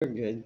We're good.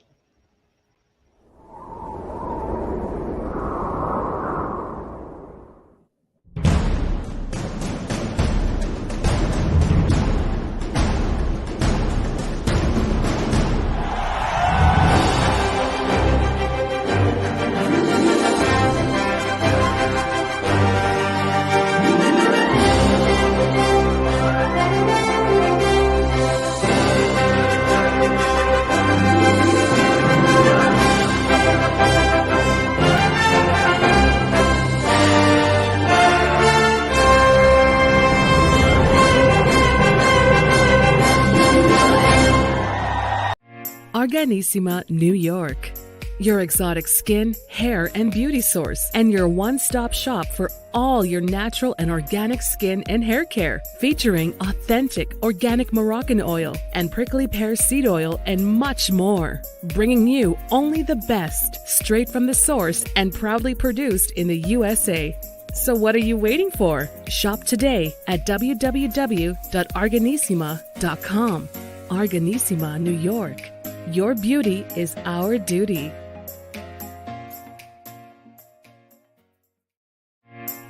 Organissima, New York. Your exotic skin, hair, and beauty source, and your one-stop shop for all your natural and organic skin and hair care, featuring authentic organic Moroccan oil and prickly pear seed oil and much more. Bringing you only the best, straight from the source and proudly produced in the USA. So what are you waiting for? Shop today at www.organissima.com. Organissima, New York. Your beauty is our duty.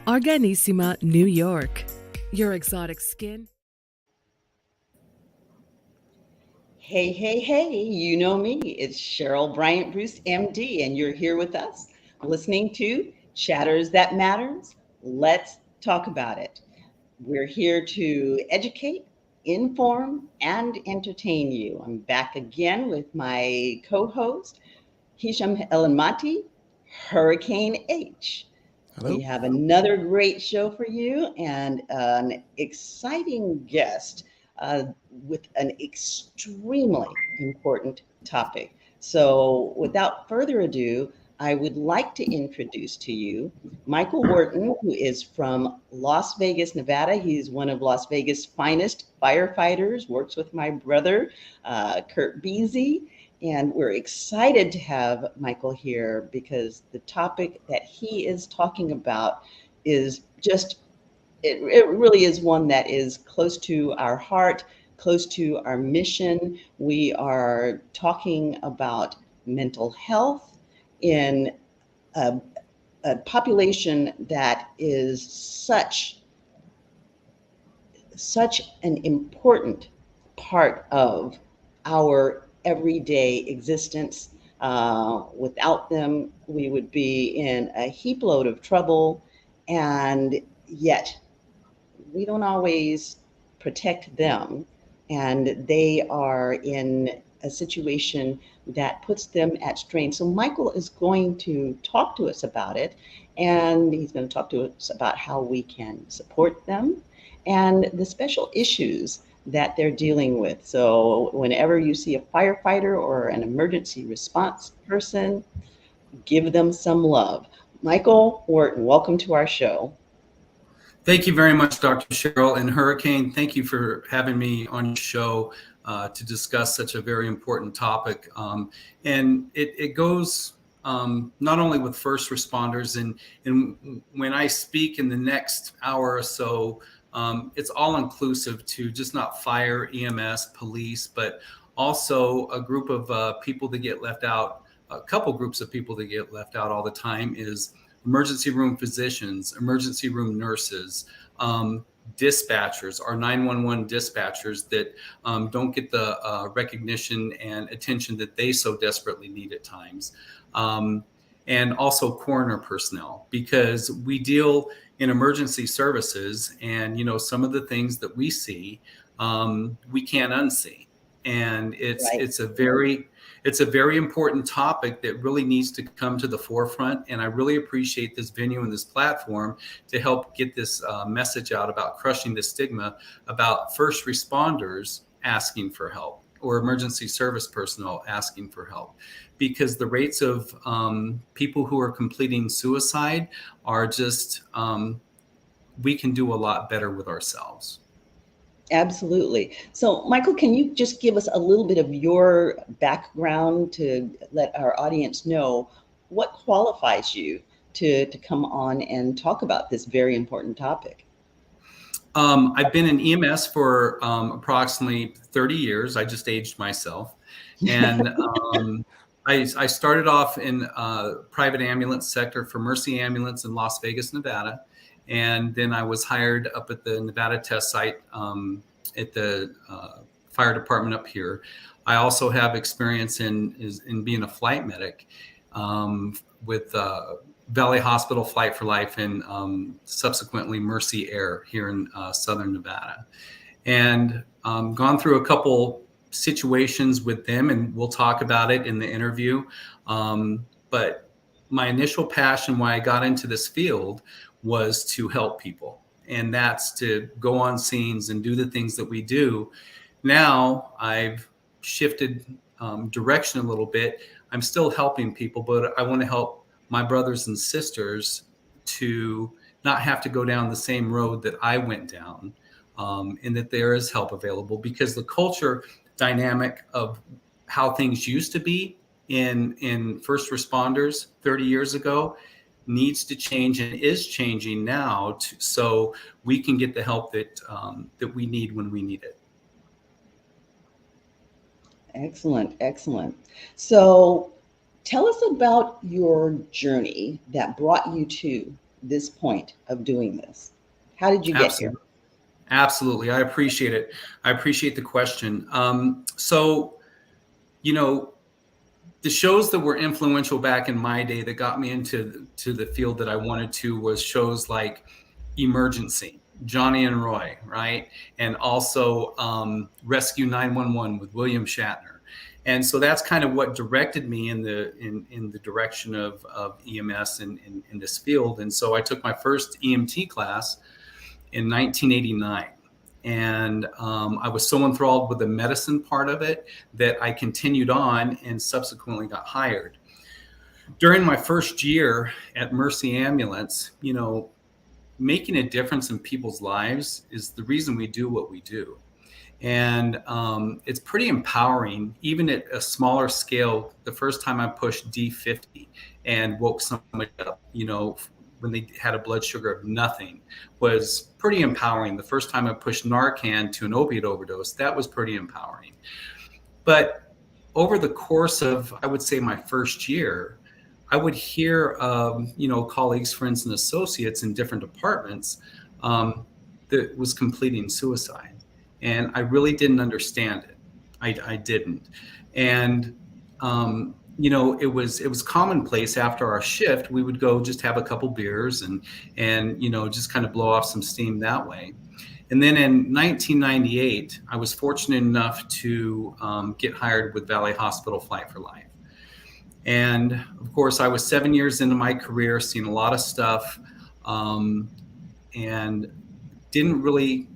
Organissima, New York. Your exotic skin. Hey, hey, hey, you know me. It's Cheryl Bryant Bruce, MD, and you're here with us listening to Chatters That Matters. Let's talk about it. We're here to educate, inform, and entertain you. I'm back again with my co-host, Hisham Elanmati, Hurricane H. Hello. We have another great show for you and an exciting guest with an extremely important topic. So without further ado, I would like to introduce to you Michael Worthen, who is from Las Vegas, Nevada. He's one of Las Vegas' finest firefighters, works with my brother, Kurt Beasy. And we're excited to have Michael here because the topic that he is talking about is just, it really is one that is close to our heart, close to our mission. We are talking about mental health in a population that is such an important part of our everyday existence. Without them, we would be in a heap load of trouble, and yet we don't always protect them, and they are in a situation that puts them at strain. So Michael is going to talk to us about it, and he's going to talk to us about how we can support them and the special issues that they're dealing with. So whenever you see a firefighter or an emergency response person, give them some love. Michael Worthen, welcome to our show. Thank you very much, Dr. Cheryl and Hurricane. Thank you for having me on your show to discuss such a very important topic. And it goes not only with first responders, and when I speak in the next hour or so, it's all inclusive to just not fire, EMS, police, but also a group of people that get left out. A couple groups of people that get left out all the time is emergency room physicians, emergency room nurses, dispatchers, our 911 dispatchers that don't get the recognition and attention that they so desperately need at times. And also coroner personnel, because we deal in emergency services, and some of the things that we see we can't unsee, and it's a very important topic that really needs to come to the forefront. And I really appreciate this venue and this platform to help get this message out about crushing the stigma about first responders asking for help or emergency service personnel asking for help, because the rates of people who are completing suicide are just, we can do a lot better with ourselves. Absolutely. So, Michael, can you just give us a little bit of your background to let our audience know what qualifies you to come on and talk about this very important topic? I've been in EMS for approximately 30 years. I just aged myself. And I started off in private ambulance sector for Mercy Ambulance in Las Vegas, Nevada. And then I was hired up at the Nevada test site at the fire department up here. I also have experience in being a flight medic with Valley Hospital Flight for Life and subsequently Mercy Air here in Southern Nevada. And gone through a couple situations with them, and we'll talk about it in the interview. But my initial passion, why I got into this field, was to help people. And that's to go on scenes and do the things that we do. Now I've shifted direction a little bit. I'm still helping people, but I want to help my brothers and sisters to not have to go down the same road that I went down, and that there is help available, because the culture dynamic of how things used to be in first responders 30 years ago needs to change and is changing now, so we can get the help that we need when we need it. Excellent, excellent. So tell us about your journey that brought you to this point of doing this. How did you get here? Absolutely. I appreciate it. I appreciate the question. So, the shows that were influential back in my day that got me into the field that I wanted to was shows like Emergency, Johnny and Roy, right? And also Rescue 911 with William Shatner. And so that's kind of what directed me in the direction of EMS in this field. And so I took my first EMT class in 1989. And I was so enthralled with the medicine part of it that I continued on and subsequently got hired. During my first year at Mercy Ambulance, making a difference in people's lives is the reason we do what we do. And it's pretty empowering, even at a smaller scale. The first time I pushed D50 and woke somebody up, when they had a blood sugar of nothing, was pretty empowering. The first time I pushed Narcan to an opiate overdose, that was pretty empowering. But over the course of, I would say, my first year, I would hear, colleagues, friends, and associates in different departments that was completing suicide. And I really didn't understand it. I didn't. And, it was commonplace after our shift. We would go just have a couple beers and just kind of blow off some steam that way. And then in 1998, I was fortunate enough to get hired with Valley Hospital Flight for Life. And of course, I was 7 years into my career, seen a lot of stuff, and didn't really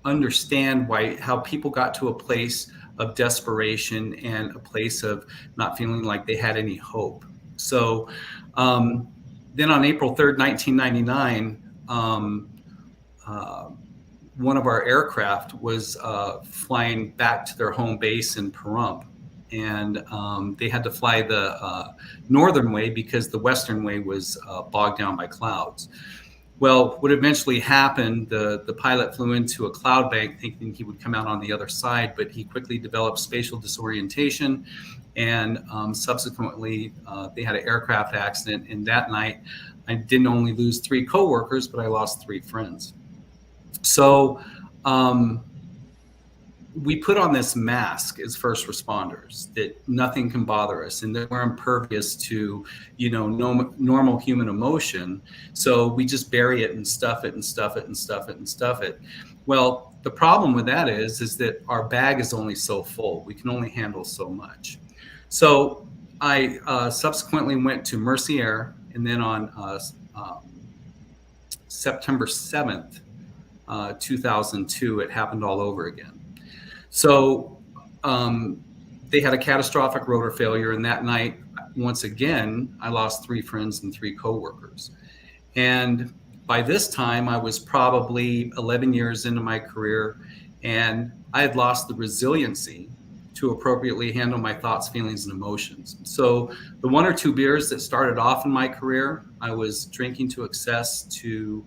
understand how people got to a place of desperation and a place of not feeling like they had any hope. So then on April 3rd, 1999, one of our aircraft was flying back to their home base in Pahrump. And they had to fly the northern way because the western way was bogged down by clouds. Well, what eventually happened, the pilot flew into a cloud bank thinking he would come out on the other side, but he quickly developed spatial disorientation, and subsequently they had an aircraft accident. And that night, I didn't only lose 3 coworkers, but I lost 3 friends. So we put on this mask as first responders that nothing can bother us and that we're impervious to, normal human emotion. So we just bury it and stuff it and stuff it and stuff it and stuff it. Well, the problem with that is that our bag is only so full. We can only handle so much. So I subsequently went to Mercy Air, and then on September 7th, 2002, it happened all over again. So they had a catastrophic rotor failure, and that night, once again, I lost 3 friends and 3 coworkers. And by this time, I was probably 11 years into my career, and I had lost the resiliency to appropriately handle my thoughts, feelings, and emotions. So the 1 or 2 beers that started off in my career, I was drinking to excess to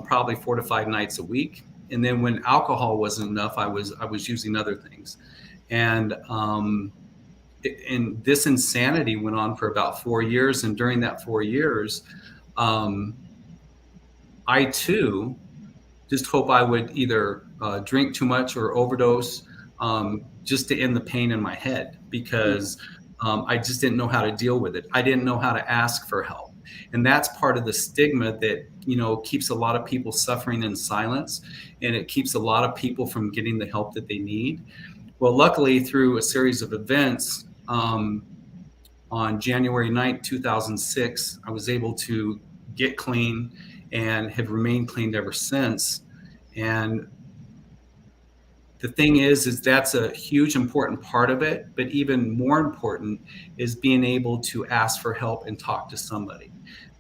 probably 4 to 5 nights a week. And then when alcohol wasn't enough, I was using other things. And and this insanity went on for about 4 years. And during that 4 years, I too just hope I would either drink too much or overdose, just to end the pain in my head, because I just didn't know how to deal with it. I didn't know how to ask for help. And that's part of the stigma that, keeps a lot of people suffering in silence, and it keeps a lot of people from getting the help that they need. Well, luckily, through a series of events, on January 9th, 2006, I was able to get clean and have remained clean ever since. And the thing is that's a huge important part of it, but even more important is being able to ask for help and talk to somebody,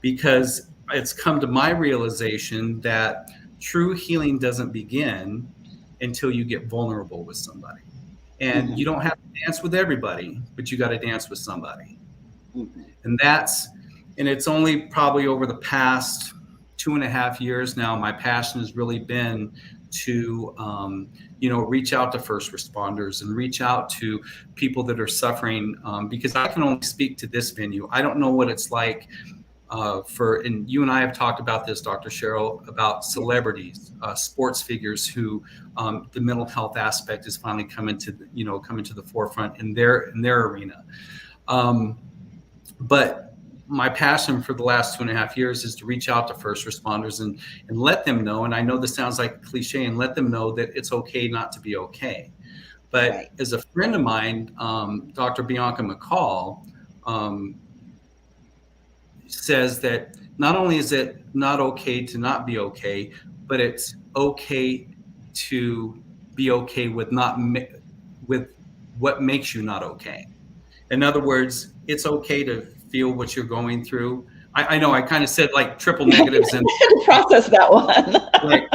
because it's come to my realization that true healing doesn't begin until you get vulnerable with somebody. And you don't have to dance with everybody, but you got to dance with somebody. And it's only probably over the past 2.5 years now, my passion has really been to, reach out to first responders and reach out to people that are suffering, because I can only speak to this venue. I don't know what it's like and you and I have talked about this, Dr. Cheryl, about celebrities, sports figures who the mental health aspect is finally coming to the forefront in their arena. But my passion for the last 2.5 years is to reach out to first responders and let them know, and I know this sounds like a cliche, and let them know that it's okay not to be okay. But Right. As a friend of mine, Dr. Bianca McCall, says that not only is it not okay to not be okay, but it's okay to be okay with with what makes you not okay. In other words, it's okay to feel what you're going through. I know I kind of said like triple negatives and process that one. like,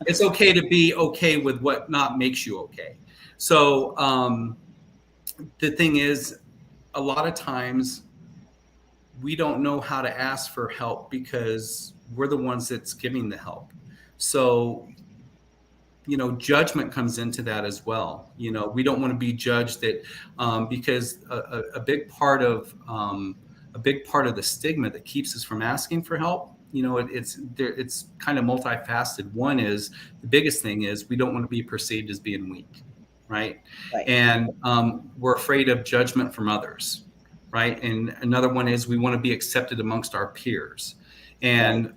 it's okay to be okay with what not makes you okay. So the thing is, a lot of times we don't know how to ask for help because we're the ones that's giving the help. So, judgment comes into that as well. We don't want to be judged that because a big part of the stigma that keeps us from asking for help, it's kind of multifaceted. One is, the biggest thing is, we don't want to be perceived as being weak, right? And we're afraid of judgment from others. Right. And another one is, we want to be accepted amongst our peers. And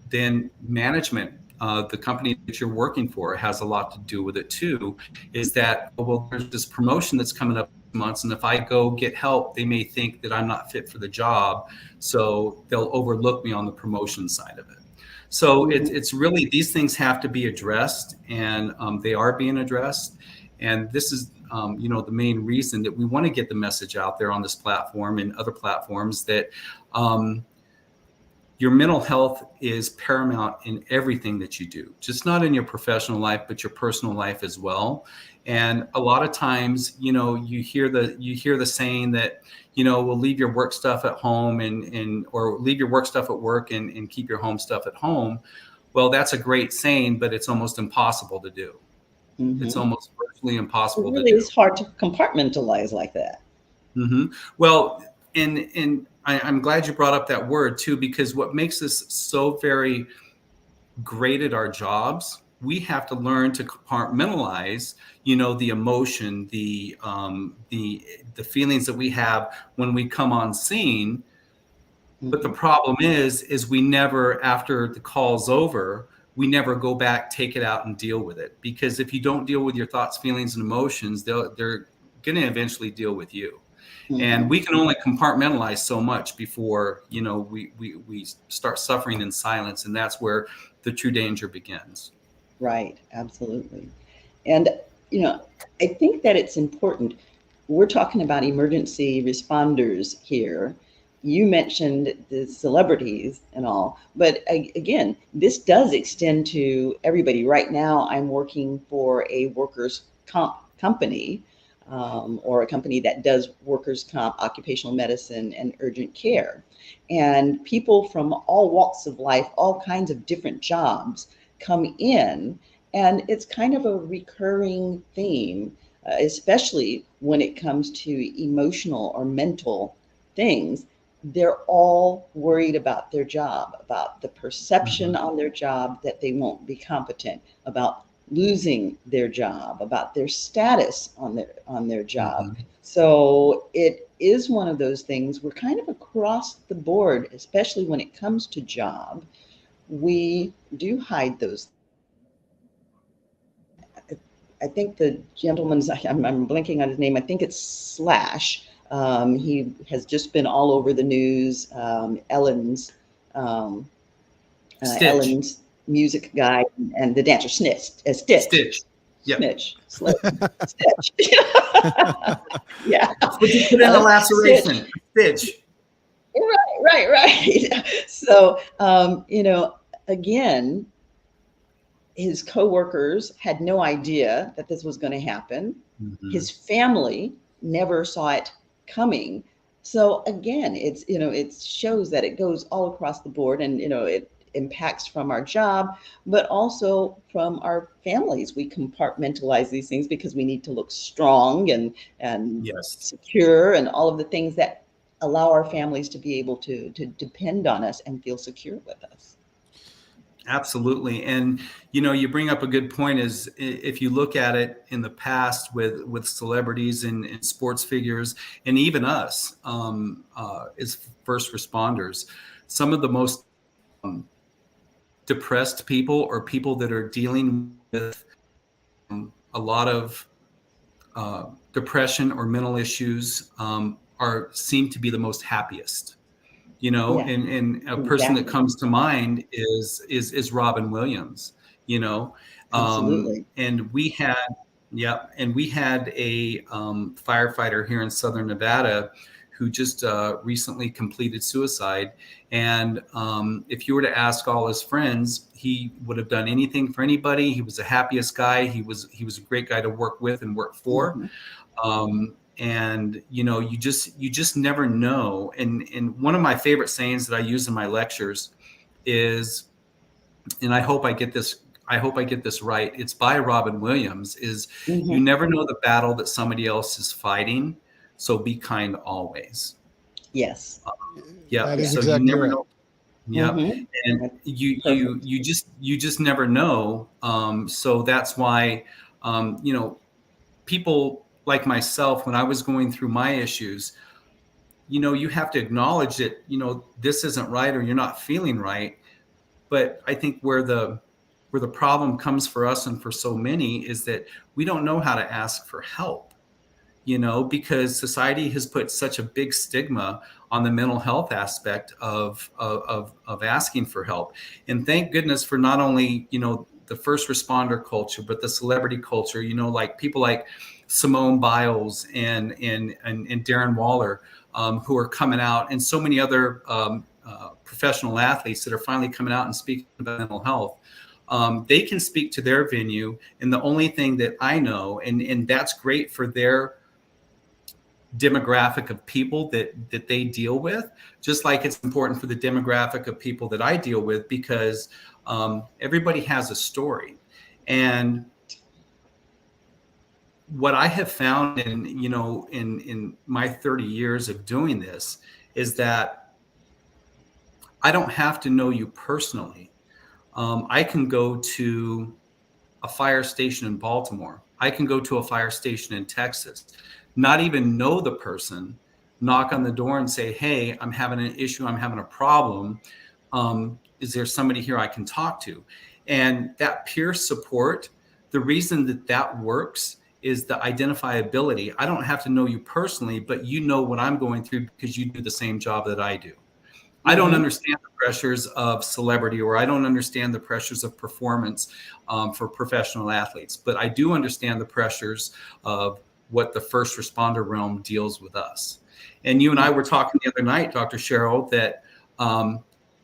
then management, the company that you're working for, has a lot to do with it too, is that, well, there's this promotion that's coming up in months, and if I go get help, they may think that I'm not fit for the job. So they'll overlook me on the promotion side of it. So it's really, these things have to be addressed, and they are being addressed. And this is, the main reason that we want to get the message out there on this platform and other platforms, that your mental health is paramount in everything that you do, just not in your professional life, but your personal life as well. And a lot of times, you hear the saying that, we'll leave your work stuff at home or leave your work stuff at work and keep your home stuff at home. Well, that's a great saying, but it's almost impossible to do. It's almost virtually impossible to do. It's hard to compartmentalize like that. Well, and I'm glad you brought up that word too, because what makes us so very great at our jobs, we have to learn to compartmentalize, the emotion, the feelings that we have when we come on scene. But the problem is we never, after the call's over, we never go back, take it out and deal with it. Because if you don't deal with your thoughts, feelings, and emotions, they're going to eventually deal with you. And we can only compartmentalize so much before, we start suffering in silence. And that's where the true danger begins. Right. Absolutely. And, I think that it's important. We're talking about emergency responders here. You mentioned the celebrities and all, but again, this does extend to everybody. Right now, I'm working for a workers' comp company, or a company that does workers' comp, occupational medicine, and urgent care. And people from all walks of life, all kinds of different jobs come in, and it's kind of a recurring theme. especially when it comes to emotional or mental things. They're all worried about their job, about the perception on their job that they won't be competent, about losing their job, about their status on their job. So it is one of those things. We're kind of across the board, especially when it comes to job. We do hide those. I think the gentleman's, I'm blanking on his name. I think it's Slash. He has just been all over the news. Ellen's music guy and the dancer Stitch. Yep. Stitch. Yeah. But you put in a laceration. Stitch. Right. So, again, his coworkers had no idea that this was going to happen. His family never saw it coming. So again, it shows that it goes all across the board, and it impacts from our job, but also from our families. We compartmentalize these things because we need to look strong and secure, and all of the things that allow our families to be able to depend on us and feel secure with us. Absolutely. And, you bring up a good point is if you look at it in the past with celebrities and sports figures, and even us as first responders, some of the most depressed people or people that are dealing with a lot of depression or mental issues seem to be the most happiest. And a person that comes to mind is Robin Williams, Absolutely. And we had a firefighter here in Southern Nevada who just recently completed suicide. And if you were to ask all his friends, he would have done anything for anybody. He was the happiest guy. He was a great guy to work with and work for. And you just never know. And one of my favorite sayings that I use in my lectures is, and I hope I get this right, it's by Robin Williams, is you never know the battle that somebody else is fighting, so be kind always. Yes. That is so exactly you never right. know. And you just never know. So that's why people like myself, when I was going through my issues, you have to acknowledge that, this isn't right or you're not feeling right. But I think where the problem comes for us and for so many is that we don't know how to ask for help, because society has put such a big stigma on the mental health aspect of asking for help. And thank goodness for not only, the first responder culture, but the celebrity culture, like people like Simone Biles and Darren Waller, who are coming out, and so many other professional athletes that are finally coming out and speaking about mental health. They can speak to their venue, and the only thing that I know, and that's great for their demographic of people that they deal with, just like it's important for the demographic of people that I deal with, because everybody has a story. And what I have found in my 30 years of doing this is that I don't have to know you personally. I can go to a fire station in Baltimore. I can go to a fire station in Texas, not even know the person, knock on the door and say, hey, I'm having an issue. I'm having a problem. Is there somebody here I can talk to? And that peer support, the reason that works is the identifiability. I don't have to know you personally, but you know what I'm going through because you do the same job that I do. I don't understand the pressures of celebrity, or I don't understand the pressures of performance for professional athletes, but I do understand the pressures of what the first responder realm deals with us. And you and I were talking the other night, Dr. Cheryl, that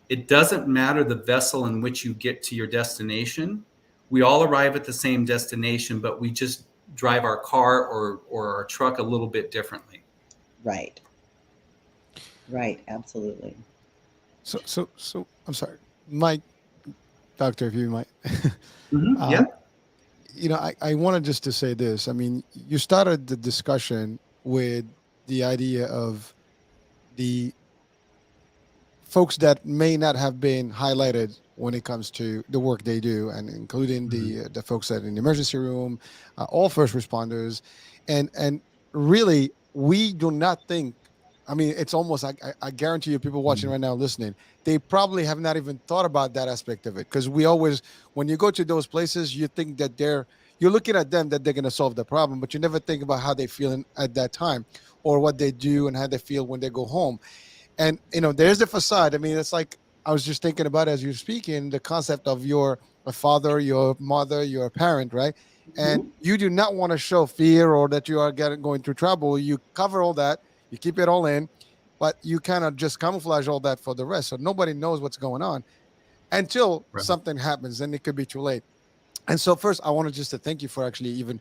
it doesn't matter the vessel in which you get to your destination. We all arrive at the same destination, but we just drive our car or our truck a little bit differently. Right. Absolutely. So I'm sorry, Mike, doctor, if you might. I wanted just to say this. I mean, you started the discussion with the idea of the folks that may not have been highlighted when it comes to the work they do, and including the folks that in the emergency room, all first responders, and really, we do not think. I mean, it's almost like I guarantee you, people watching right now, listening, they probably have not even thought about that aspect of it, because we always, when you go to those places, you think that you're looking at them that they're going to solve the problem, but you never think about how they feel at that time, or what they do and how they feel when they go home. And there's the facade. I mean, it's like I was just thinking about as you're speaking, the concept of your father, your mother, your parent, right? And you do not want to show fear or that you are going through trouble. You cover all that, you keep it all in, but you kind of just camouflage all that for the rest, so nobody knows what's going on until something happens, and it could be too late. And so first, I wanted just to thank you for actually even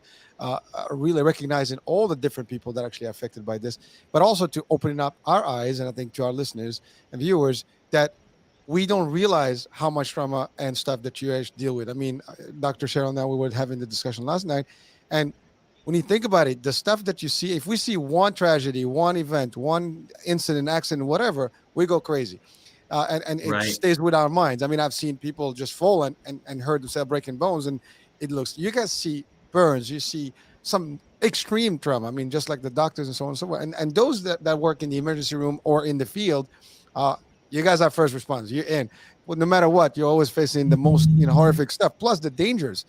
really recognizing all the different people that actually are affected by this, but also to opening up our eyes, and I think to our listeners and viewers, that we don't realize how much trauma and stuff that you guys deal with. I mean, Dr. Cheryl and I, we were having the discussion last night, and when you think about it, the stuff that you see, if we see one tragedy, one event, one incident, accident, whatever, we go crazy. And it stays with our minds. I mean, I've seen people just fall and heard themselves breaking bones, and it looks, you guys see burns, you see some extreme trauma. I mean, just like the doctors and so on and so forth. And those that work in the emergency room or in the field, you guys are first responders. You're in. Well, no matter what, you're always facing the most horrific stuff, plus the dangers.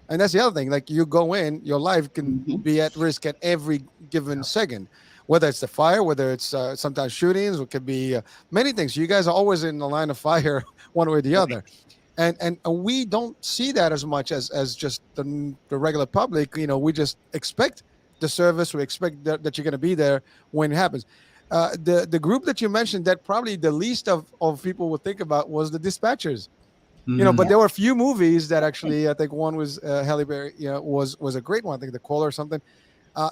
And that's the other thing. Like, you go in, your life can be at risk at every given second. Whether it's the fire, whether it's sometimes shootings, it could be many things. You guys are always in the line of fire, one way or the other, and we don't see that as much as just the regular public. We just expect the service. We expect that you're going to be there when it happens. The group that you mentioned that probably the least of people would think about was the dispatchers. But there were a few movies that actually, I think one was Halle Berry, was a great one. I think The Caller or something.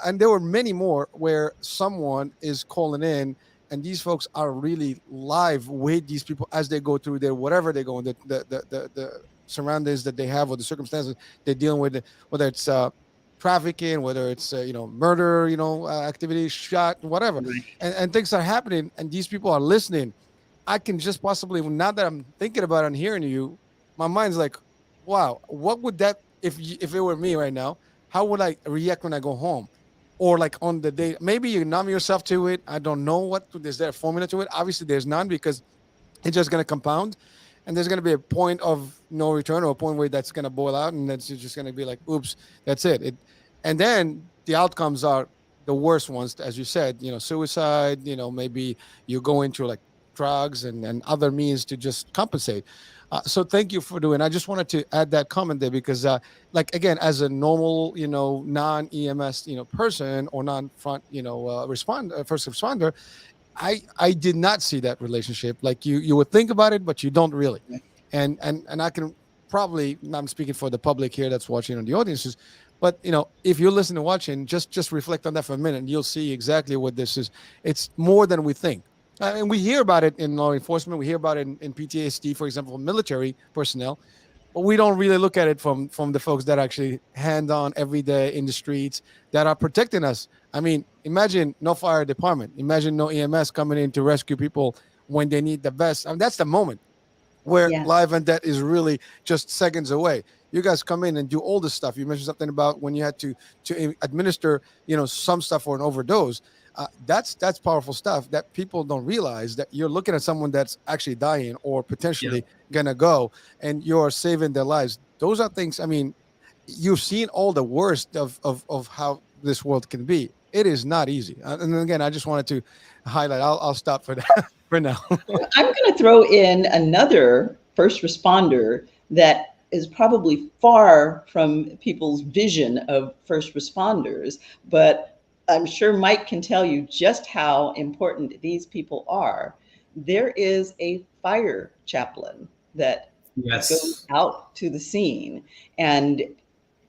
And there were many more where someone is calling in, and these folks are really live with these people as they go through their whatever they go in, the surroundings that they have or the circumstances they're dealing with, whether it's trafficking, whether it's murder, activity, shot, whatever, and things are happening, and these people are listening. I can just possibly, now that I'm thinking about it and hearing you, my mind's like, wow, what would that, if it were me right now, how would I react when I go home? Or like on the day, maybe you numb yourself to it. I don't know is there a formula to it? Obviously there's none, because it's just going to compound, and there's going to be a point of no return, or a point where that's going to boil out, and that's just going to be like, oops, that's it. And then the outcomes are the worst ones, as you said, suicide, maybe you go into like drugs and other means to just compensate. So thank you for doing. I just wanted to add that comment there, because like, again, as a normal, non-EMS, person, or non-front, first responder, I did not see that relationship. Like you would think about it, but you don't really. And I can probably, I'm speaking for the public here that's watching on the audiences, but if you're listening and watching, just reflect on that for a minute, and you'll see exactly what this is. It's more than we think. And we hear about it in law enforcement. We hear about it in PTSD, for example, military personnel. But we don't really look at it from the folks that actually hand-on every day in the streets that are protecting us. I mean, imagine no fire department. Imagine no EMS coming in to rescue people when they need the best. I mean, that's the moment where life and death is really just seconds away. You guys come in and do all this stuff. You mentioned something about when you had to administer, some stuff for an overdose. That's powerful stuff that people don't realize, that you're looking at someone that's actually dying or potentially gonna go, and you're saving their lives. Those are things. I mean, you've seen all the worst of how this world can be. It is not easy. And again, I just wanted to highlight. I'll stop for that for now. I'm going to throw in another first responder that is probably far from people's vision of first responders, but I'm sure Mike can tell you just how important these people are. There is a fire chaplain that goes out to the scene and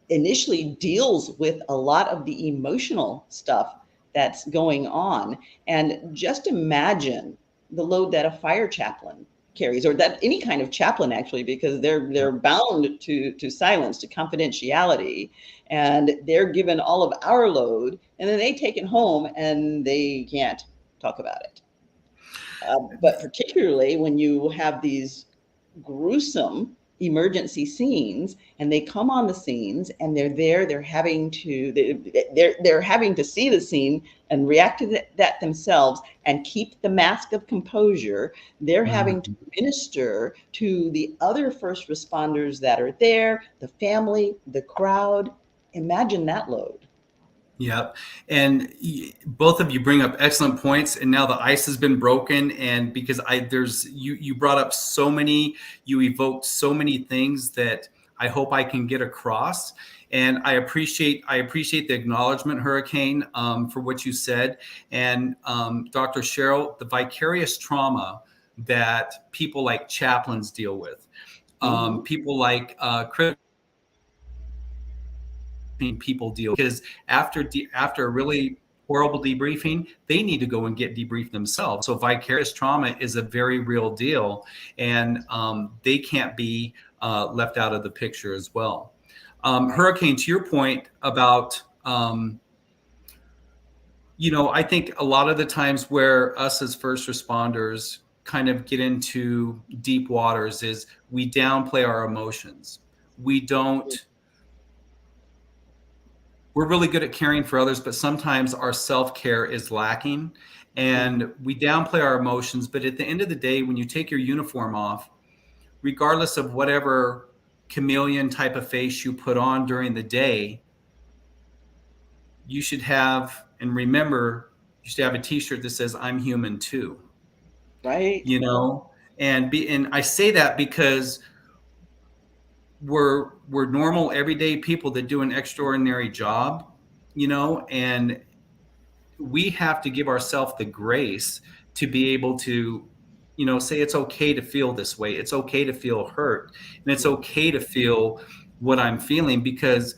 initially deals with a lot of the emotional stuff that's going on. And just imagine the load that a fire chaplain carries, or that any kind of chaplain actually, because they're bound to silence, to confidentiality, and they're given all of our load, and then they take it home and they can't talk about it. But particularly when you have these gruesome emergency scenes and they come on the scenes and they're having to see the scene and react to that themselves and keep the mask of composure. They're having to minister to the other first responders that are there, the family, the crowd. Imagine that load. Yep. And both of you bring up excellent points. And now the ice has been broken. And because you brought up you evoked so many things that I hope I can get across. And I appreciate the acknowledgement, Hurricane, for what you said. And Dr. Cheryl, the vicarious trauma that people like chaplains deal with, people like people deal, because after a really horrible debriefing, they need to go and get debriefed themselves. So vicarious trauma is a very real deal, and they can't be left out of the picture as well. Hurricane, to your point about, I think a lot of the times where us as first responders kind of get into deep waters is we downplay our emotions. We're really good at caring for others, but sometimes our self-care is lacking and we downplay our emotions. But at the end of the day, when you take your uniform off, regardless of whatever chameleon type of face you put on during the day, you should have a t-shirt that says, "I'm human too." Right. And I say that because we're normal everyday people that do an extraordinary job, and we have to give ourselves the grace to be able to, say it's okay to feel this way. It's okay to feel hurt, and it's okay to feel what I'm feeling, because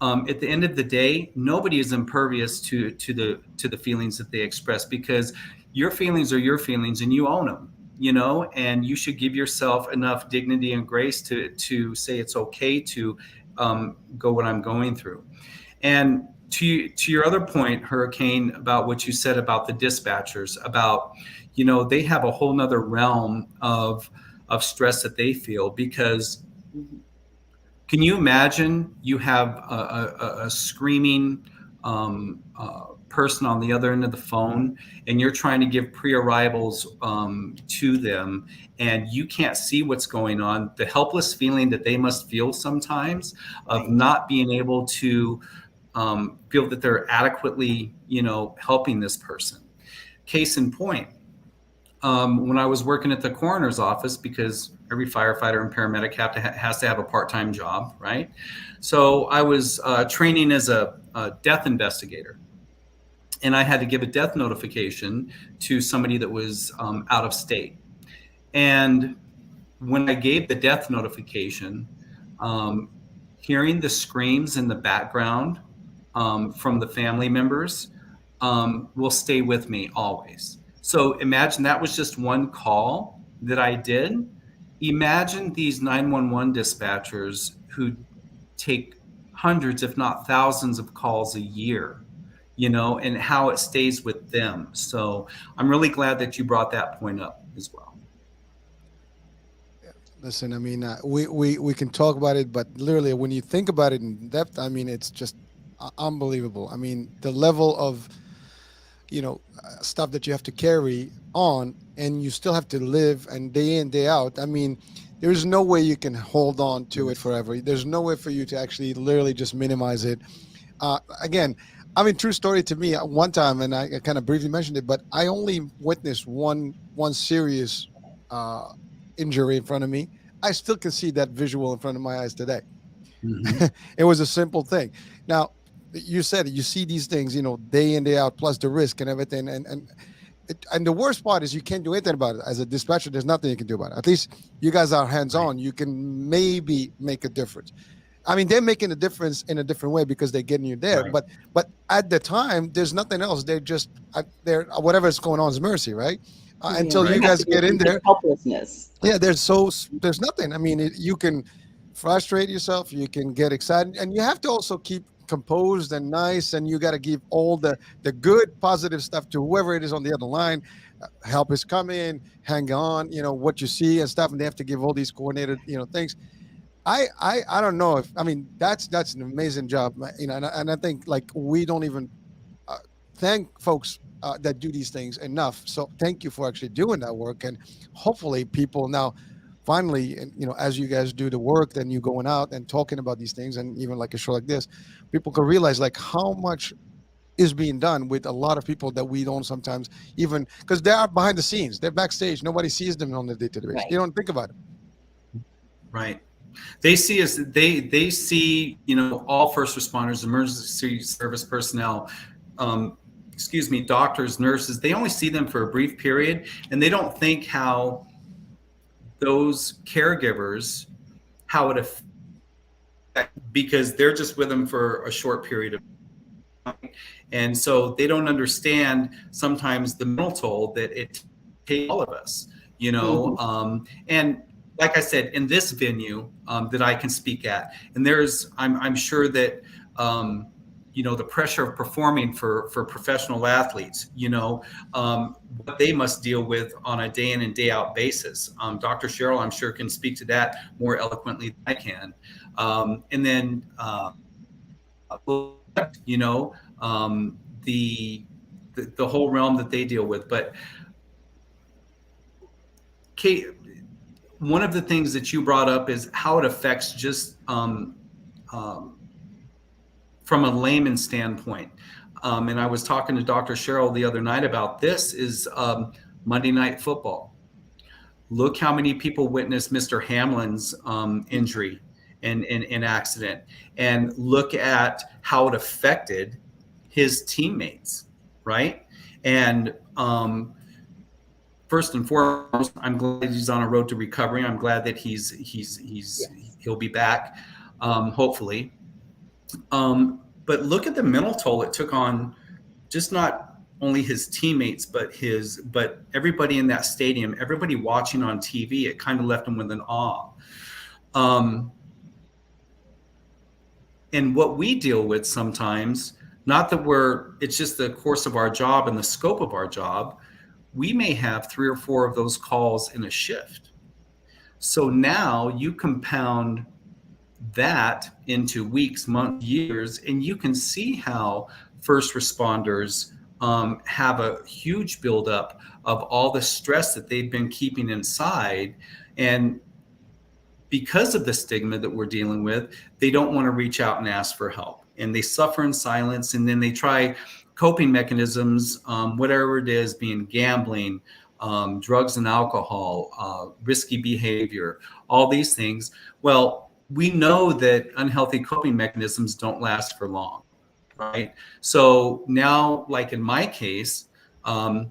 at the end of the day, nobody is impervious to the feelings that they express, because your feelings are your feelings and you own them. And you should give yourself enough dignity and grace to say it's okay to go what I'm going through. And to your other point, Hurricane, about what you said about the dispatchers, about, they have a whole nother realm of stress that they feel, because can you imagine you have a screaming person on the other end of the phone, and you're trying to give pre-arrivals to them, and you can't see what's going on, the helpless feeling that they must feel sometimes of not being able to feel that they're adequately, helping this person. Case in point, when I was working at the coroner's office, because every firefighter and paramedic has to have a part-time job, right? So I was training as a death investigator. And I had to give a death notification to somebody that was out of state. And when I gave the death notification, hearing the screams in the background from the family members will stay with me always. So imagine that was just one call that I did. Imagine these 911 dispatchers who take hundreds, if not thousands, of calls a year, and how it stays with them. So I'm really glad that you brought that point up as well. Listen, I mean, we can talk about it, but literally when you think about it in depth, I mean, it's just unbelievable. I mean, the level of, stuff that you have to carry on, and you still have to live and day in, day out. I mean, there's no way you can hold on to it forever. There's no way for you to actually literally just minimize it. Again, I mean, true story to me, one time, and I kind of briefly mentioned it, but I only witnessed one serious injury in front of me. I still can see that visual in front of my eyes today. Mm-hmm. It was a simple thing. Now, you said it, you see these things, day in, day out, plus the risk and everything. And the worst part is you can't do anything about it. As a dispatcher, there's nothing you can do about it. At least you guys are hands-on. You can maybe make a difference. I mean, they're making a difference in a different way because they're getting you there. Right. But at the time, there's nothing else. They're just they're whatever's going on is mercy, right? Until They you have guys to go get in through the there, helplessness. yeah, there's nothing. I mean, you can frustrate yourself, you can get excited, and you have to also keep composed and nice, and you got to give all the good positive stuff to whoever it is on the other line. Help is coming, hang on, what you see and stuff, and they have to give all these coordinated things. I don't know if, I mean, that's an amazing job, and I think like we don't even thank folks that do these things enough. So thank you for actually doing that work, and hopefully people now finally, and as you guys do the work, then you going out and talking about these things, and even like a show like this, people can realize like how much is being done with a lot of people that we don't sometimes even, because they are behind the scenes, they're backstage, nobody sees them on the day-to-day basis. Right. You don't think about it. Right. They see us. They see all first responders, emergency service personnel, doctors, nurses. They only see them for a brief period, and they don't think how those caregivers, how it affects, because they're just with them for a short period of time, and so they don't understand sometimes the mental toll that it takes all of us. And like I said, in this venue that I can speak at, and I'm sure that, the pressure of performing for professional athletes, what they must deal with on a day in and day out basis. Dr. Cheryl, I'm sure, can speak to that more eloquently than I can. And then, the whole realm that they deal with. But Kate, one of the things that you brought up is how it affects just from a layman standpoint. And I was talking to Dr. Cheryl the other night about this, is Monday Night Football. Look how many people witnessed Mr. Hamlin's injury and accident, and look at how it affected his teammates, right? And first and foremost, I'm glad he's on a road to recovery. I'm glad that he'll be back, hopefully. But look at the mental toll it took on just not only his teammates, but everybody in that stadium, everybody watching on TV. It kind of left him with an awe. And what we deal with sometimes, not that it's just the course of our job and the scope of our job, we may have 3 or 4 of those calls in a shift. So now you compound that into weeks, months, years, and you can see how first responders have a huge buildup of all the stress that they've been keeping inside. And because of the stigma that we're dealing with, they don't want to reach out and ask for help. And they suffer in silence, and then they try coping mechanisms, whatever it is, being gambling, drugs and alcohol, risky behavior, all these things. Well, we know that unhealthy coping mechanisms don't last for long, right? So now, like in my case, not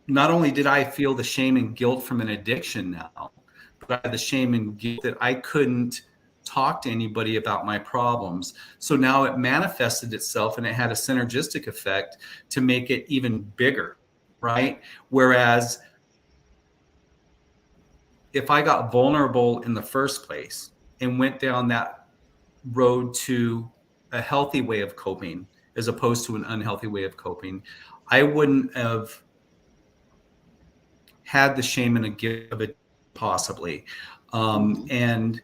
only did I feel the shame and guilt from an addiction now, but I had the shame and guilt that I couldn't talk to anybody about my problems. So now it manifested itself, and it had a synergistic effect to make it even bigger, right? Whereas if I got vulnerable in the first place and went down that road to a healthy way of coping as opposed to an unhealthy way of coping, I wouldn't have had the shame and a guilt of it, possibly. And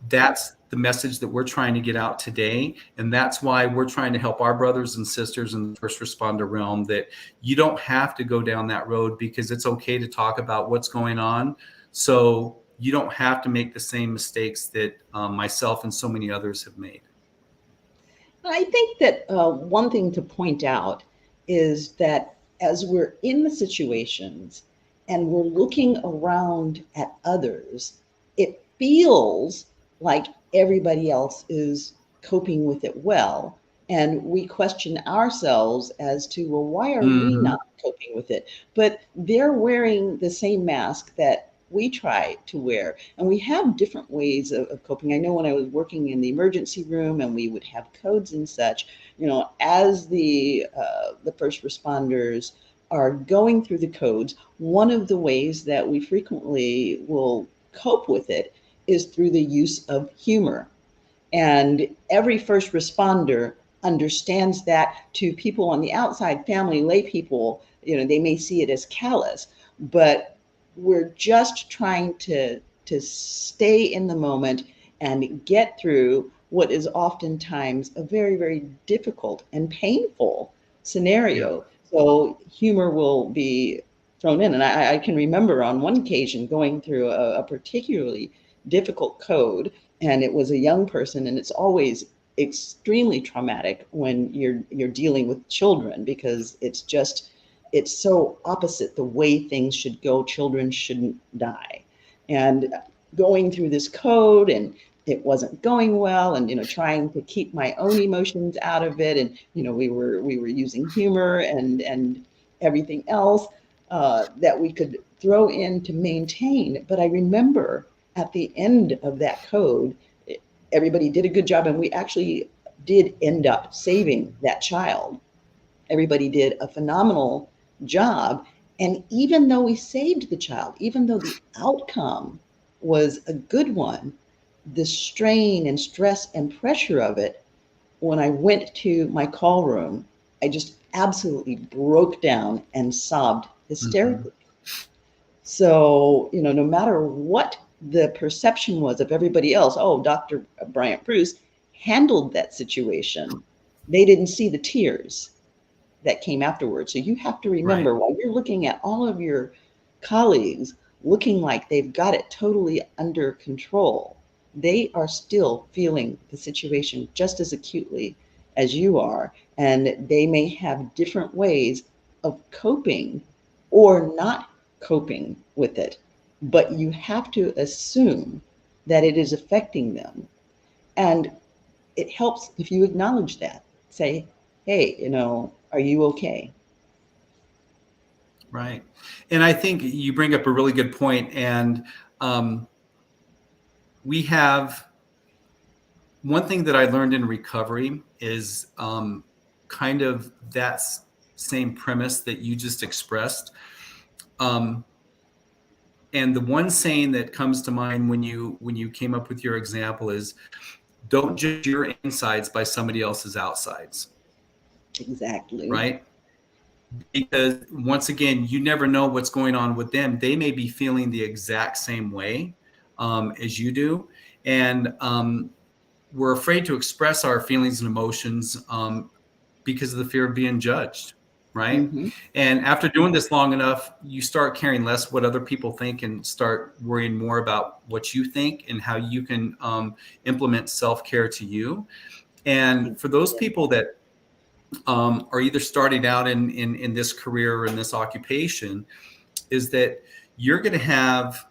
that's the message that we're trying to get out today. And that's why we're trying to help our brothers and sisters in the first responder realm, that you don't have to go down that road, because it's okay to talk about what's going on. So you don't have to make the same mistakes that myself and so many others have made. I think that one thing to point out is that as we're in the situations and we're looking around at others, it feels like everybody else is coping with it well. And we question ourselves as to, well, why are we not coping with it? But they're wearing the same mask that we try to wear. And we have different ways of coping. I know when I was working in the emergency room and we would have codes and such, as the first responders are going through the codes, one of the ways that we frequently will cope with it is through the use of humor. And every first responder understands that. To people on the outside, family, lay people, they may see it as callous, but we're just trying to stay in the moment and get through what is oftentimes a very, very difficult and painful scenario. So humor will be thrown in. And I can remember on one occasion going through a particularly difficult code, and it was a young person, and it's always extremely traumatic when you're dealing with children, because it's so opposite the way things should go. Children shouldn't die. And going through this code, and it wasn't going well, and trying to keep my own emotions out of it, and we were using humor and everything else that we could throw in to maintain. But I remember at the end of that code, everybody did a good job, and we actually did end up saving that child. Everybody did a phenomenal job. And even though we saved the child, even though the outcome was a good one, the strain and stress and pressure of it, when I went to my call room, I just absolutely broke down and sobbed hysterically. Mm-hmm. So, no matter what the perception was of everybody else, Dr. Bryant Bruce handled that situation, they didn't see the tears that came afterwards. So you have to remember, while you're looking at all of your colleagues looking like they've got it totally under control, they are still feeling the situation just as acutely as you are. And they may have different ways of coping or not coping with it. But you have to assume that it is affecting them. And it helps if you acknowledge that. Say, hey, are you okay? Right. And I think you bring up a really good point. And we have one thing that I learned in recovery is kind of that same premise that you just expressed. And the one saying that comes to mind when you came up with your example is, don't judge your insides by somebody else's outsides. Exactly. Right? Because once again, you never know what's going on with them. They may be feeling the exact same way as you do. And we're afraid to express our feelings and emotions because of the fear of being judged. Right. Mm-hmm. And after doing this long enough, you start caring less what other people think and start worrying more about what you think and how you can implement self-care to you. And for those people that are either starting out in this career or in this occupation, is that you're going to have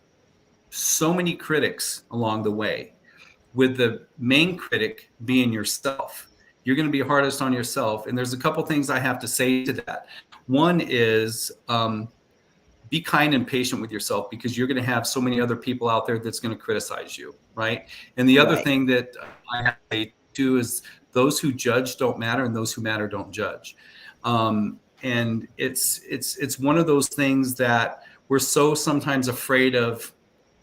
so many critics along the way, with the main critic being yourself. You're going to be hardest on yourself. And there's a couple things I have to say to that. One is be kind and patient with yourself, because you're going to have so many other people out there that's going to criticize you, right? And the other thing that I have to say too is those who judge don't matter, and those who matter don't judge. And it's one of those things that we're so sometimes afraid of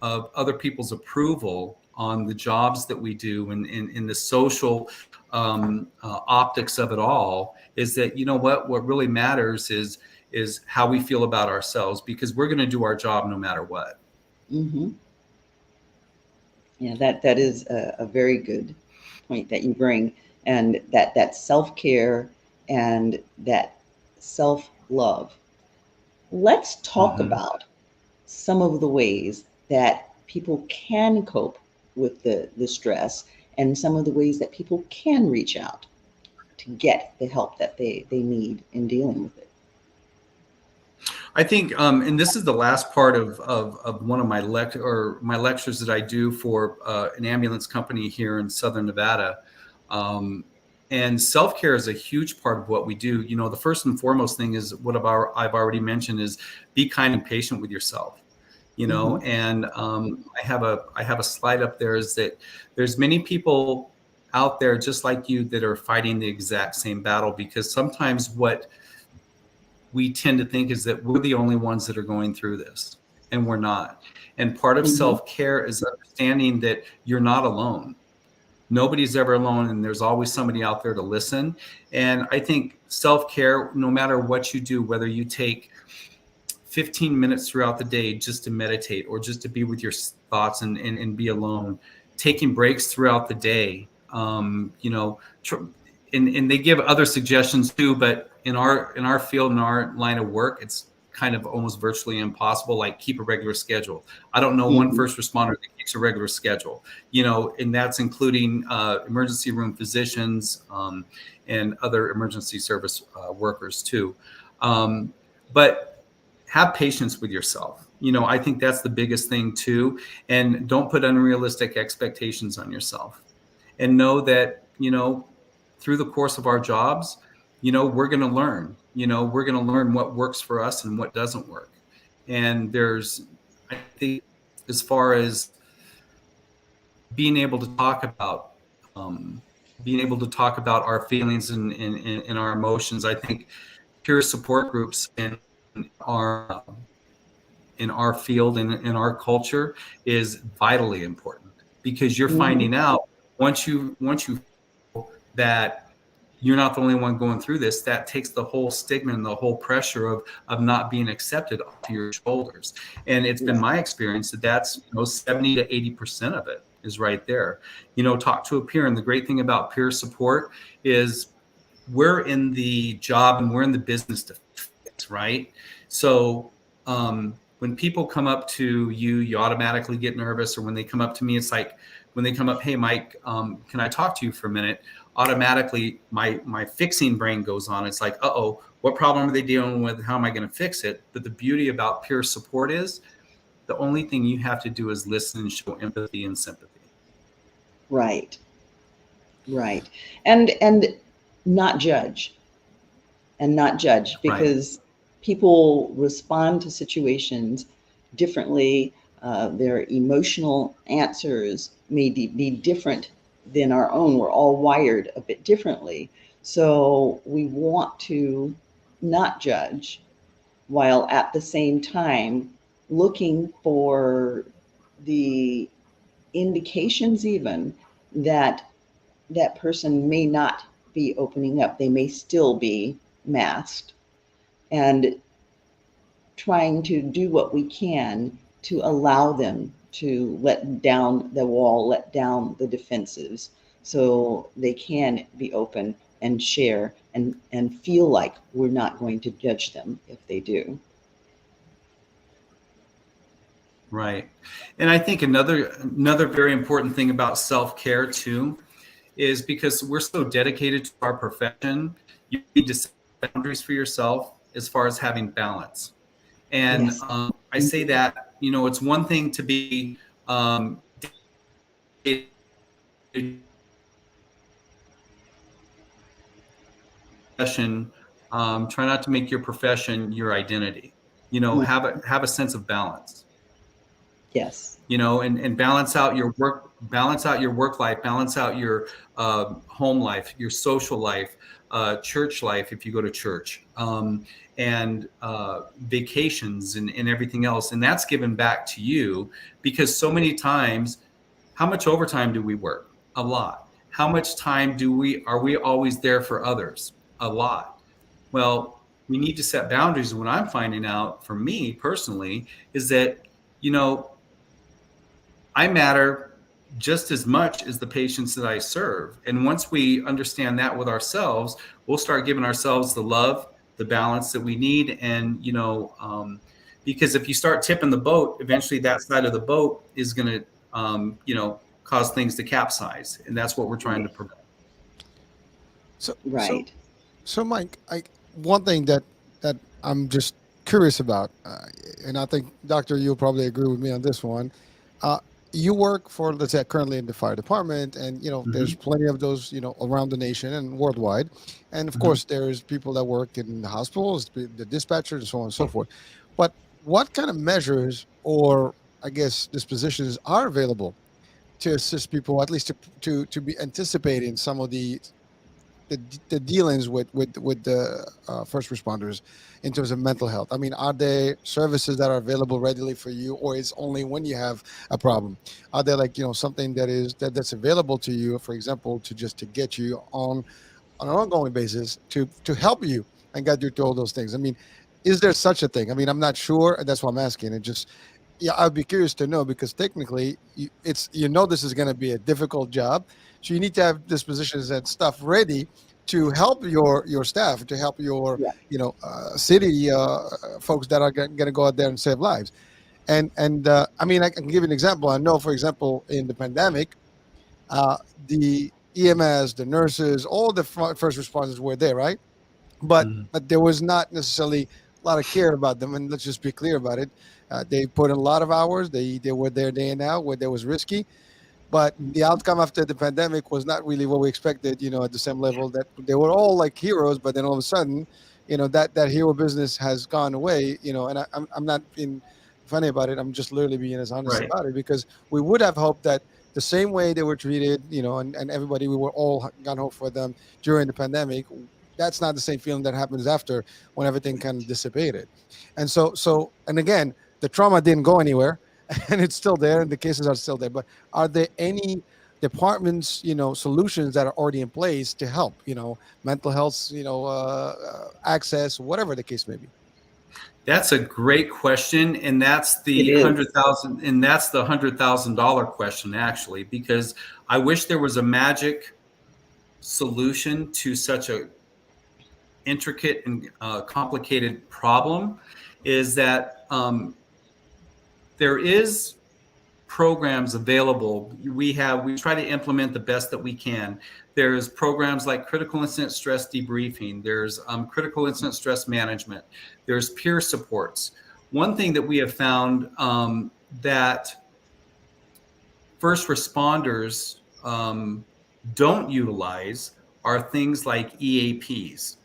other people's approval on the jobs that we do, and in the social optics of it all, is that, what really matters is how we feel about ourselves, because we're going to do our job no matter what. Mm-hmm. Yeah, that is a very good point that you bring, and that self-care and that self-love. Let's talk about some of the ways that people can cope with the stress, and some of the ways that people can reach out to get the help that they need in dealing with it. I think, and this is the last part of one of my lectures that I do for an ambulance company here in Southern Nevada. And self-care is a huge part of what we do. The first and foremost thing is what I've already mentioned, is be kind and patient with yourself. and I have a slide up there, is that there's many people out there just like you that are fighting the exact same battle, because sometimes what we tend to think is that we're the only ones that are going through this, and we're not. And part of self-care is understanding that you're not alone. Nobody's ever alone, and there's always somebody out there to listen. And I think self-care, no matter what you do, whether you take 15 minutes throughout the day just to meditate, or just to be with your thoughts and be alone, taking breaks throughout the day, and they give other suggestions too, but in our field, in our line of work, it's kind of almost virtually impossible. Like, keep a regular schedule. I don't know one first responder that keeps a regular schedule, and that's including emergency room physicians and other emergency service workers too. But have patience with yourself. I think that's the biggest thing too. And don't put unrealistic expectations on yourself. And know that, through the course of our jobs, we're going to learn. We're going to learn what works for us and what doesn't work. And I think, as far as being able to talk about our feelings and our emotions, I think peer support groups in our field and in our culture is vitally important, because you're finding out once you feel that you're not the only one going through this, that takes the whole stigma and the whole pressure of not being accepted off your shoulders. And it's been my experience that that's 70 to 80% of it is right there. Talk to a peer. And the great thing about peer support is we're in the job and we're in the business to fix, right? So when people come up to you, you automatically get nervous. Or when they come up to me, it's like, when they come up, hey, Mike, can I talk to you for a minute? Automatically, my fixing brain goes on. It's like, uh-oh, what problem are they dealing with? How am I going to fix it? But the beauty about peer support is the only thing you have to do is listen and show empathy and sympathy. Right. And not judge. Because people respond to situations differently. Their emotional answers may be different than our own. We're all wired a bit differently. So we want to not judge, while at the same time looking for the indications even that that person may not be opening up. They may still be masked, and trying to do what we can to allow them to let down the wall, let down the defenses, so they can be open and share and feel like we're not going to judge them if they do. Right. And I think another very important thing about self-care too is, because we're so dedicated to our profession, you need to set boundaries for yourself as far as having balance. And I say that, it's one thing to be profession, try not to make your profession your identity. Have a sense of balance. Yes. And balance out your work life, balance out your home life, your social life, church life, if you go to church, and vacations and everything else. And that's given back to you, because so many times, how much overtime do we work? A lot. How much time are we always there for others? A lot. Well, we need to set boundaries. And what I'm finding out for me personally is that, I matter just as much as the patients that I serve. And once we understand that with ourselves, we'll start giving ourselves the love, the balance that we need. And, because if you start tipping the boat, eventually that side of the boat is going to, cause things to capsize. And that's what we're trying to prevent. So Mike, one thing that I'm just curious about, and I think, Doctor, you'll probably agree with me on this one. You work for, let's say, currently in the fire department, and there's plenty of those around the nation and worldwide, and of course there's people that work in the hospitals, the dispatchers, and so on and so forth. But what kind of measures or I guess dispositions are available to assist people, at least to be anticipating some of the dealings with the first responders in terms of mental health? I mean, are there services that are available readily for you, or is only when you have a problem? Are there, like, something that's available to you, for example, to get you on an ongoing basis to help you and guide you through all those things? I mean, is there such a thing? I mean, I'm not sure, and that's why I'm asking. It just, yeah, I'd be curious to know, because technically, this is going to be a difficult job, so you need to have dispositions and stuff ready to help your staff, to help your Yeah. city folks that are going to go out there and save lives. And I mean, I can give you an example. I know, for example, in the pandemic, the EMS, the nurses, all the first responders were there, right? But there was not necessarily a lot of care about them. And let's just be clear about it. They put in a lot of hours. They were there day and out where there was risky. But the outcome after the pandemic was not really what we expected, at the same level. That they were all like heroes, but then all of a sudden, that hero business has gone away, and I'm not being funny about it. I'm just literally being as honest Right. about it, because we would have hoped that the same way they were treated, and everybody, we were all gun ho for them during the pandemic. That's not the same feeling that happens after, when everything kind of dissipated. And again, the trauma didn't go anywhere, and it's still there, and the cases are still there. But are there any departments, solutions that are already in place to help, mental health, access, whatever the case may be? That's a great question, and that's It the is. $100,000 question, actually, because I wish there was a magic solution to such a intricate and complicated problem. Is that there is programs available. We try to implement the best that we can. There's programs like critical incident stress debriefing. There's critical incident stress management. There's peer supports. One thing that we have found that first responders don't utilize are things like EAPs.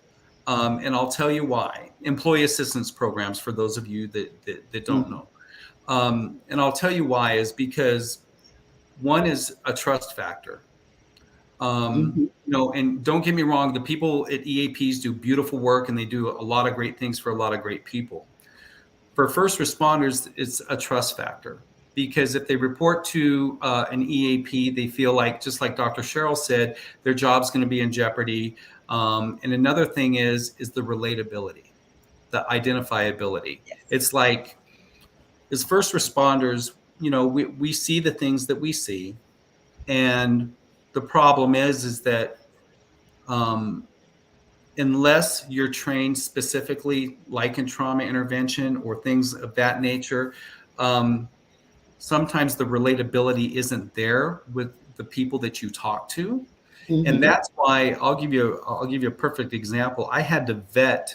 And I'll tell you why. Employee assistance programs, for those of you that don't know. And I'll tell you why, is because one is a trust factor. And don't get me wrong, the people at EAPs do beautiful work, and they do a lot of great things for a lot of great people. For first responders, it's a trust factor, because if they report to an EAP, they feel like, just like Dr. Cheryl said, their job's going to be in jeopardy. And another thing is the relatability, the identifiability. Yes. It's like, as first responders, we see the things that we see, and the problem is that unless you're trained specifically, like in trauma intervention or things of that nature, sometimes the relatability isn't there with the people that you talk to. And that's why I'll give you a perfect example. I had to vet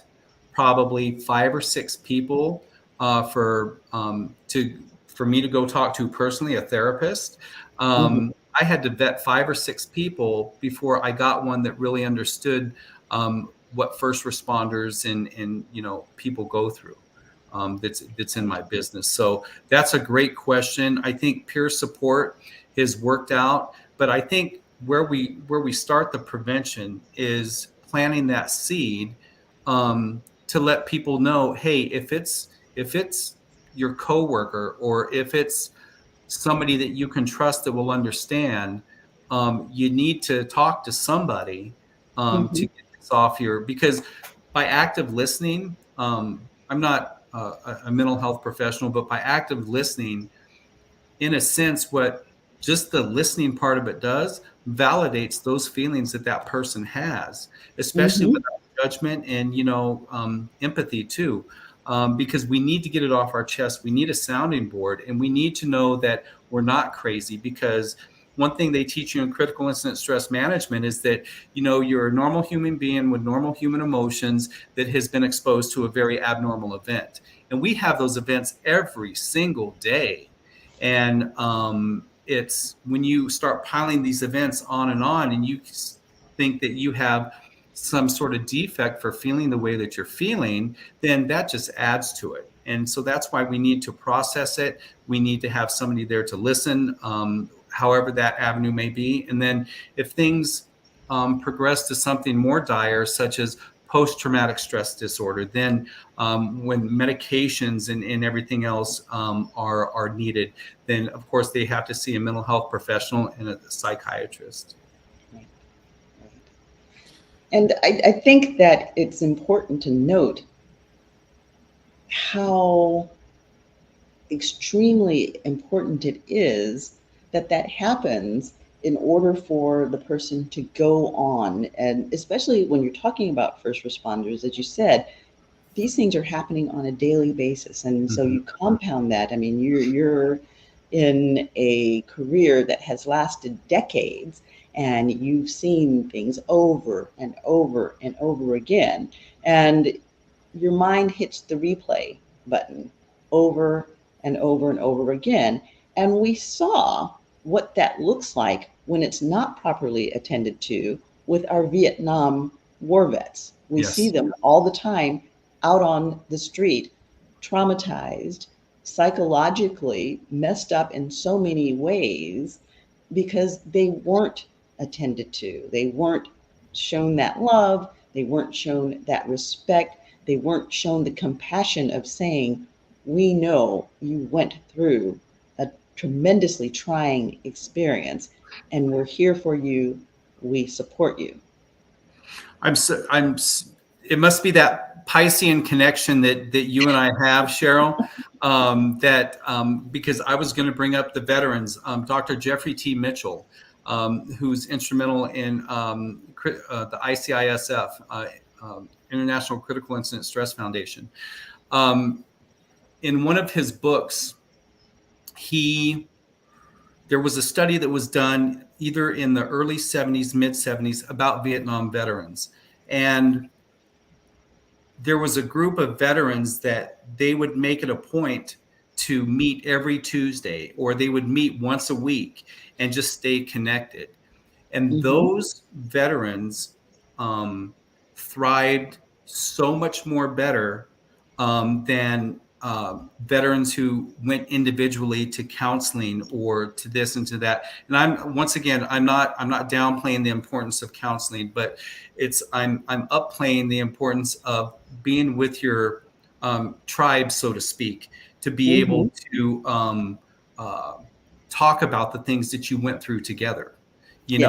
probably 5 or 6 people for me to go talk to personally, a therapist. I had to vet 5 or 6 people before I got one that really understood what first responders and people go through. That's in my business. So that's a great question. I think peer support has worked out, but I think where we start the prevention is planting that seed to let people know, hey, if it's your coworker, or if it's somebody that you can trust that will understand, you need to talk to somebody to get this off your, because by active listening, I'm not a mental health professional, but by active listening, in a sense, what just the listening part of it does validates those feelings that person has, especially without judgment and empathy too. Because we need to get it off our chest. We need a sounding board, and we need to know that we're not crazy. Because one thing they teach you in critical incident stress management is that, you're a normal human being with normal human emotions that has been exposed to a very abnormal event. And we have those events every single day. And it's when you start piling these events on, and you think that you have some sort of defect for feeling the way that you're feeling, then that just adds to it. And so that's why we need to process it. We need to have somebody there to listen, however that avenue may be. And then if things progress to something more dire, such as post-traumatic stress disorder, then when medications and everything else are needed, then of course they have to see a mental health professional and a psychiatrist. Right. Right. And I think that it's important to note how extremely important it is that that happens in order for the person to go on. And especially when you're talking about first responders, as you said, these things are happening on a daily basis. And so you compound that. I mean, you're in a career that has lasted decades, and you've seen things over and over and over again. And your mind hits the replay button over and over and over again. And we saw what that looks like when it's not properly attended to with our Vietnam war vets. We Yes. see them all the time out on the street, traumatized, psychologically messed up in so many ways because they weren't attended to. They weren't shown that love. They weren't shown that respect. They weren't shown the compassion of saying, we know you went through a tremendously trying experience, and we're here for you. We support you. It must be that Piscean connection that you and I have, Cheryl, because I was going to bring up the veterans, Dr. Jeffrey T. Mitchell, who's instrumental in the ICISF, International Critical Incident Stress Foundation. In one of his books, there was a study that was done either in the early 70s, mid 70s about Vietnam veterans. And there was a group of veterans that they would make it a point to meet every Tuesday, or they would meet once a week and just stay connected. And those veterans thrived so much more better than veterans who went individually to counseling or to this and to that. And I'm not downplaying the importance of counseling, but I'm upplaying the importance of being with your tribe, so to speak, to be able to talk about the things that you went through together. In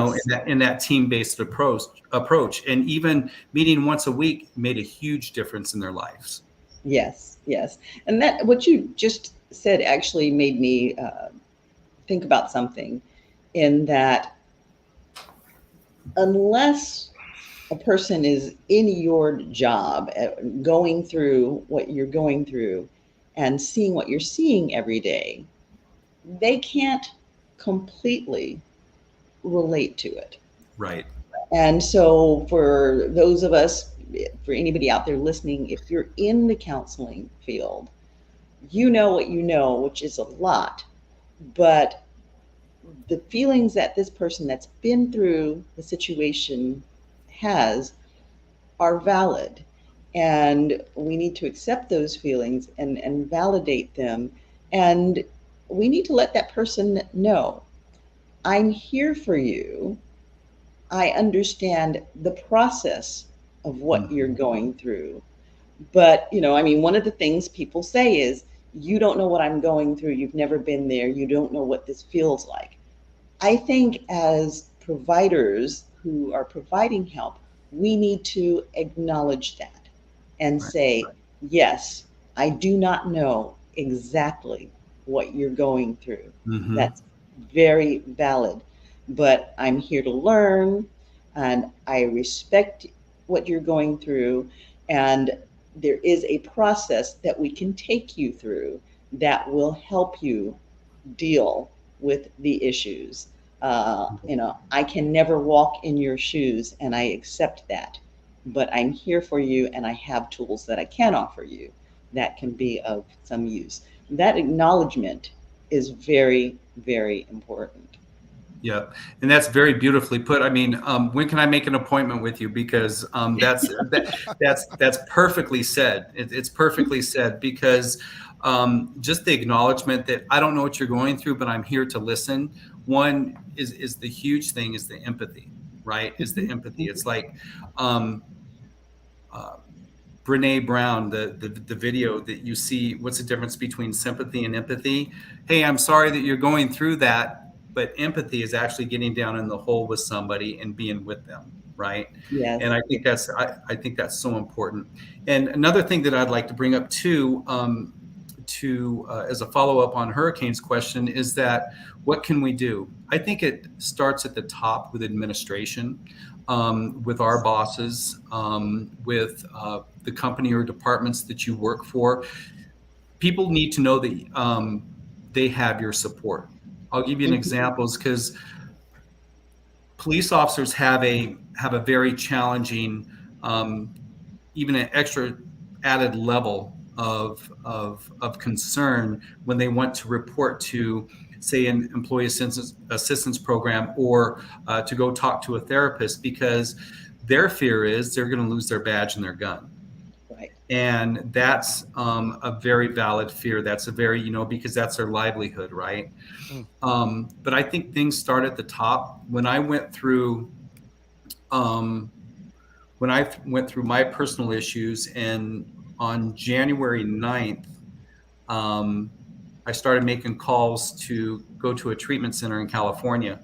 that team-based approach, and even meeting once a week made a huge difference in their lives. Yes, yes. And that what you just said actually made me think about something, in that unless a person is in your job, going through what you're going through and seeing what you're seeing every day, they can't completely relate to it. Right. And so for those of us, for anybody out there listening, if you're in the counseling field, you know what you know, which is a lot, but the feelings that this person that's been through the situation has are valid. And we need to accept those feelings and validate them. And we need to let that person know, I'm here for you. I understand the process of what you're going through. But, one of the things people say is, you don't know what I'm going through. You've never been there. You don't know what this feels like. I think as providers who are providing help, we need to acknowledge that and say, yes, I do not know exactly what you're going through. That's very valid, but I'm here to learn, and I respect what you're going through, and there is a process that we can take you through that will help you deal with the issues. I can never walk in your shoes, and I accept that, but I'm here for you, and I have tools that I can offer you that can be of some use. That acknowledgement is very, very important. Yep. And that's very beautifully put. I mean, when can I make an appointment with you? Because that's perfectly said. It's perfectly said, because just the acknowledgement that I don't know what you're going through, but I'm here to listen. One is the huge thing, is the empathy, right? Is the empathy. It's like Brene Brown, the video that you see, what's the difference between sympathy and empathy? Hey, I'm sorry that you're going through that, but empathy is actually getting down in the hole with somebody and being with them, right? Yes. And I think that's so important. And another thing that I'd like to bring up too, as a follow-up on Hurricane's question, is that what can we do? I think it starts at the top with administration, with our bosses, with the company or departments that you work for. People need to know that they have your support. I'll give you an example, because police officers have a very challenging, even an extra added level of concern when they want to report to, say, an employee assistance program, or to go talk to a therapist, because their fear is they're going to lose their badge and their gun. Right. And that's a very valid fear. That's a very, because that's their livelihood, right? But I think things start at the top. When I went through my personal issues, and on January 9th, I started making calls to go to a treatment center in California.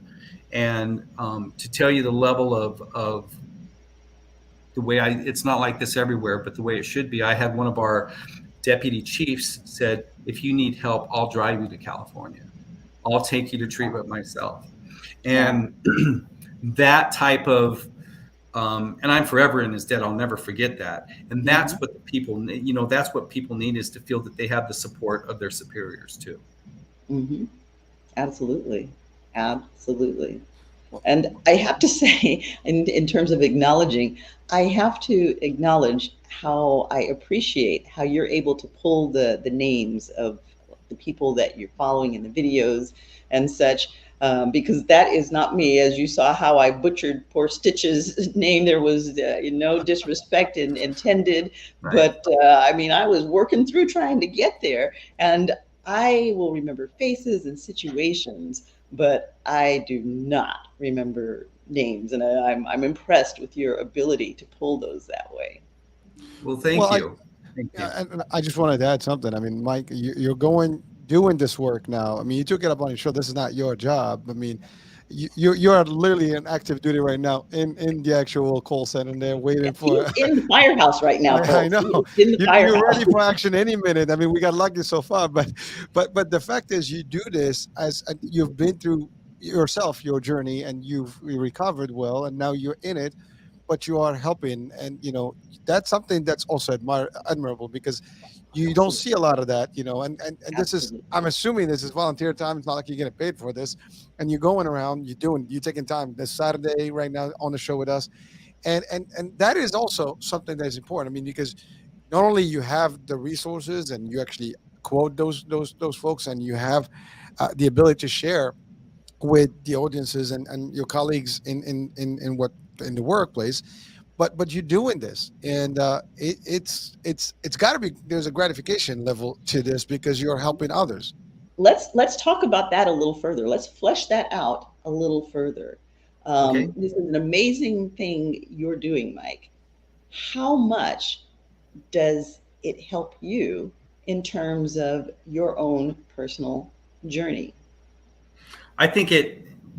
And to tell you the level of the way it's not like this everywhere, but the way it should be, I had one of our deputy chiefs said, if you need help, I'll drive you to California. I'll take you to treatment myself. And that type of, and I'm forever in his debt. I'll never forget that. And that's what the people, that's what people need, is to feel that they have the support of their superiors too. Absolutely. Absolutely. And I have to say, in terms of acknowledging, I have to acknowledge how I appreciate how you're able to pull the names of the people that you're following in the videos and such, because that is not me. As you saw how I butchered poor Stitch's name, there was no disrespect intended, but I mean, I was working through trying to get there, and I will remember faces and situations, but I do not remember names, and I'm impressed with your ability to pull those that way. Well, thank you. And I just wanted to add something. I mean, Mike, you're doing this work now. I mean, you took it up on your show. This is not your job. I mean, you're literally in active duty right now in the actual call center, and they're waiting for. He's in the firehouse right now. I know. You're ready for action any minute. I mean, we got lucky so far, but the fact is, you do this as you've been through yourself, your journey, and you recovered well, and now you're in it, but you are helping, and that's something that's also admirable, because you don't see a lot of that, and this is, I'm assuming this is volunteer time. It's not like you're getting paid for this, and you're going around, you're taking time this Saturday right now on the show with us, and that is also something that is important. I mean, because not only you have the resources and you actually quote those folks, and you have the ability to share with the audiences and your colleagues in the workplace, but you're doing this, and it's got to be, there's a gratification level to this, because you're helping others. Let's talk about that a little further. Let's flesh that out a little further. Okay. This is an amazing thing you're doing, Mike. How much does it help you in terms of your own personal journey? I think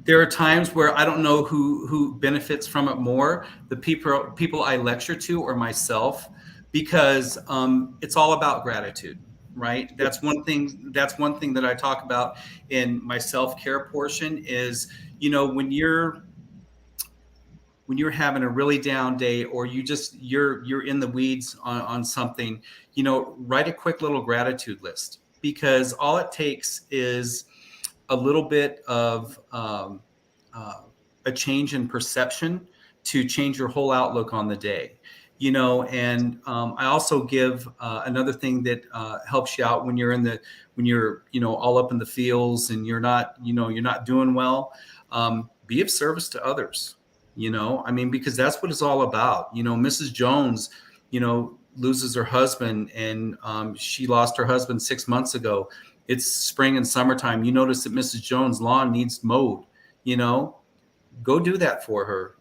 there are times where I don't know who benefits from it more, the people I lecture to or myself, because it's all about gratitude, right? That's one thing that I talk about in my self-care portion is, when you're having a really down day, or you're in the weeds on something, write a quick little gratitude list, because all it takes is a little bit of a change in perception to change your whole outlook on the day. And I also give another thing that helps you out when you're all up in the fields and you're not doing well. Be of service to others, because that's what it's all about. Mrs. Jones, loses her husband, and she lost her husband 6 months ago. It's spring and summertime. You notice that Mrs. Jones' lawn needs mowed, go do that for her,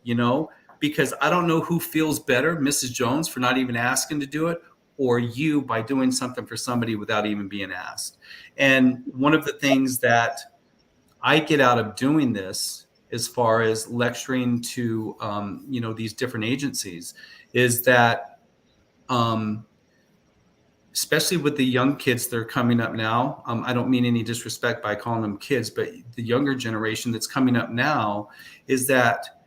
because I don't know who feels better, Mrs. Jones for not even asking to do it, or you by doing something for somebody without even being asked. And one of the things that I get out of doing this, as far as lecturing to, these different agencies, is that, especially with the young kids that are coming up now, I don't mean any disrespect by calling them kids, but the younger generation that's coming up now, is that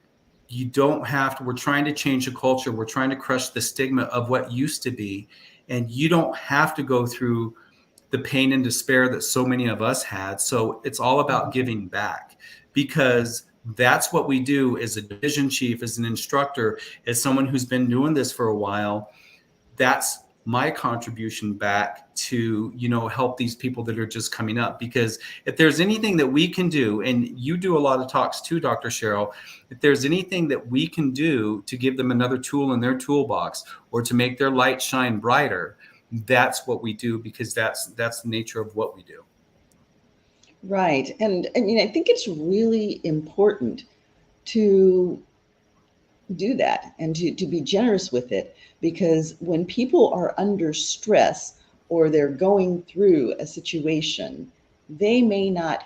you don't have to, we're trying to change the culture. We're trying to crush the stigma of what used to be. And you don't have to go through the pain and despair that so many of us had. So it's all about giving back, because that's what we do as a division chief, as an instructor, as someone who's been doing this for a while. That's my contribution back to, help these people that are just coming up. Because if there's anything that we can do, and you do a lot of talks too, Dr. Cheryl, if there's anything that we can do to give them another tool in their toolbox or to make their light shine brighter, that's what we do, because that's the nature of what we do. Right. And I think it's really important to do that and to be generous with it, because when people are under stress or they're going through a situation, they may not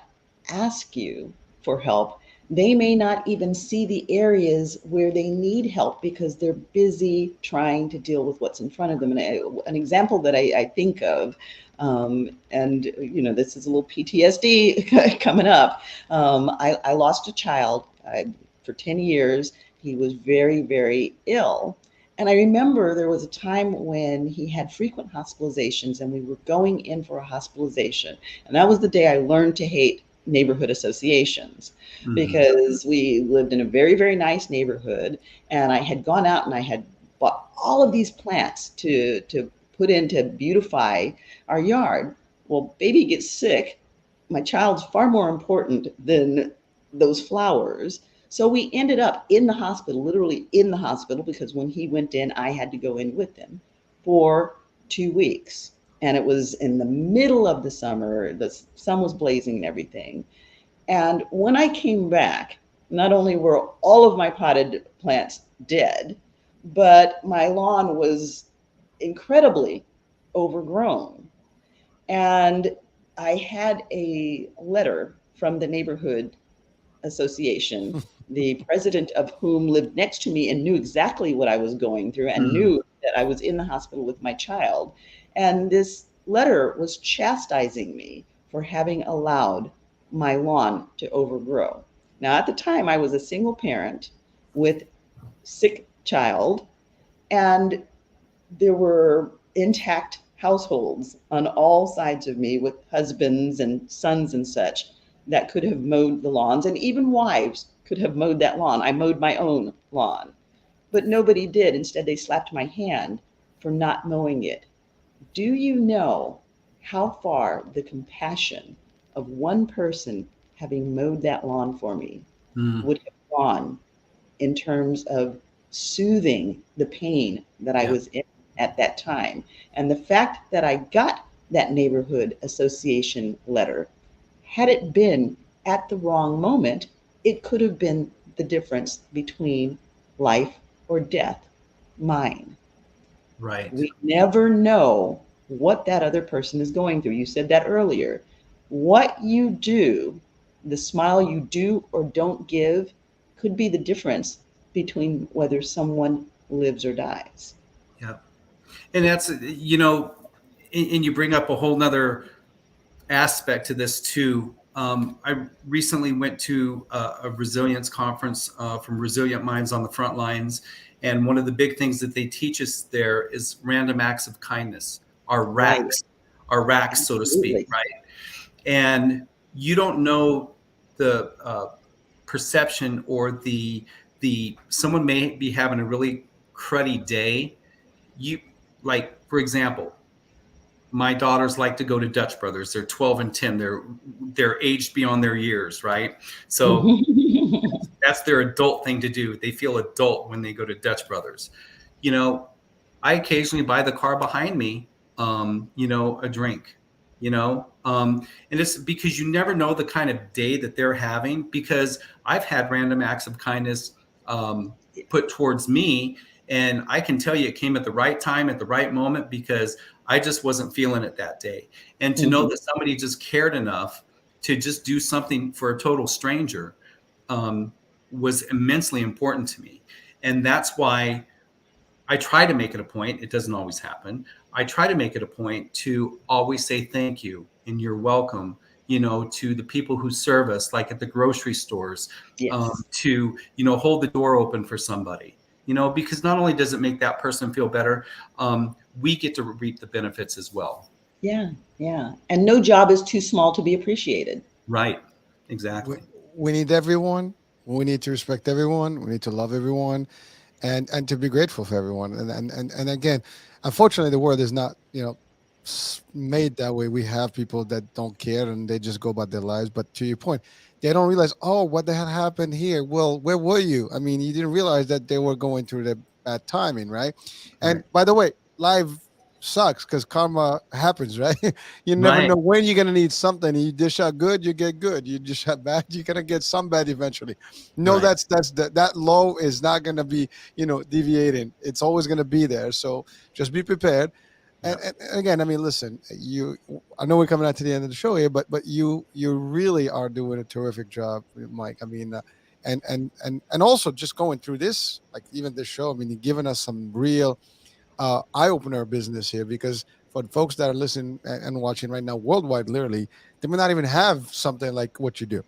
ask you for help. They may not even see the areas where they need help because they're busy trying to deal with what's in front of them. And an example that I think of, and this is a little PTSD coming up. I lost a child for 10 years. He was very, very ill. And I remember there was a time when he had frequent hospitalizations and we were going in for a hospitalization. And that was the day I learned to hate neighborhood associations, because we lived in a very, very nice neighborhood. And I had gone out and I had bought all of these plants to put in to beautify our yard. Well, baby gets sick. My child's far more important than those flowers. So we ended up in the hospital, literally in the hospital, because when he went in, I had to go in with him for 2 weeks. And it was in the middle of the summer. The sun was blazing and everything. And when I came back, not only were all of my potted plants dead, but my lawn was incredibly overgrown. And I had a letter from the neighborhood association, the president of whom lived next to me and knew exactly what I was going through and knew that I was in the hospital with my child. And this letter was chastising me for having allowed my lawn to overgrow. Now, at the time, I was a single parent with sick child, and there were intact households on all sides of me with husbands and sons and such that could have mowed the lawns, and even wives could have mowed that lawn. I mowed my own lawn, but nobody did. Instead, they slapped my hand for not mowing it. Do you know how far the compassion of one person having mowed that lawn for me would have gone in terms of soothing the pain that I was in at that time? And the fact that I got that neighborhood association letter, had it been at the wrong moment, it could have been the difference between life or death, mine. Right. We never know what that other person is going through. You said that earlier. What you do, the smile you do or don't give, could be the difference between whether someone lives or dies. Yeah. And that's, and you bring up a whole nother aspect to this too. I recently went to a resilience conference from Resilient Minds on the Front Lines. And one of the big things that they teach us there is random acts of kindness, our racks, so to speak, right? And you don't know the perception or the someone may be having a really cruddy day, you like, for example, my daughters like to go to Dutch Brothers. They're 12 and 10. They're aged beyond their years, right? So that's their adult thing to do. They feel adult when they go to Dutch Brothers. You know, I occasionally buy the car behind me, you know, a drink, you know, and it's because you never know the kind of day that they're having, because I've had random acts of kindness put towards me. And I can tell you it came at the right time, at the right moment, because I just wasn't feeling it that day. And to know that somebody just cared enough to just do something for a total stranger was immensely important to me. And that's why I try to make it a point. It doesn't always happen. I try to make it a point to always say thank you and you're welcome, you know, to the people who serve us, like at the grocery stores, to, you know, hold the door open for somebody, you know, because not only does it make that person feel better, we get to reap the benefits as well. Yeah. Yeah. And no job is too small to be appreciated. Right. Exactly. We need everyone. We need to respect everyone. We need to love everyone, and to be grateful for everyone. And again, unfortunately, the world is not, you know, made that way. We have people that don't care and they just go about their lives. But to your point, they don't realize, oh, what the hell happened here? Well, where were you? I mean, you didn't realize that they were going through the bad timing, right? And by the way, life sucks because karma happens, right? You never know when you're gonna need something. You dish out good, you get good. You dish out bad, you're gonna get some bad eventually. No, that low is not gonna be, you know, deviating. It's always gonna be there. So just be prepared. And again, I mean, listen, I know we're coming out to the end of the show here, but you really are doing a terrific job, Mike. I mean, and also just going through this, like even this show, I mean, you've given us some real eye-opener business here, because for folks that are listening and watching right now worldwide, literally, they may not even have something like what you do.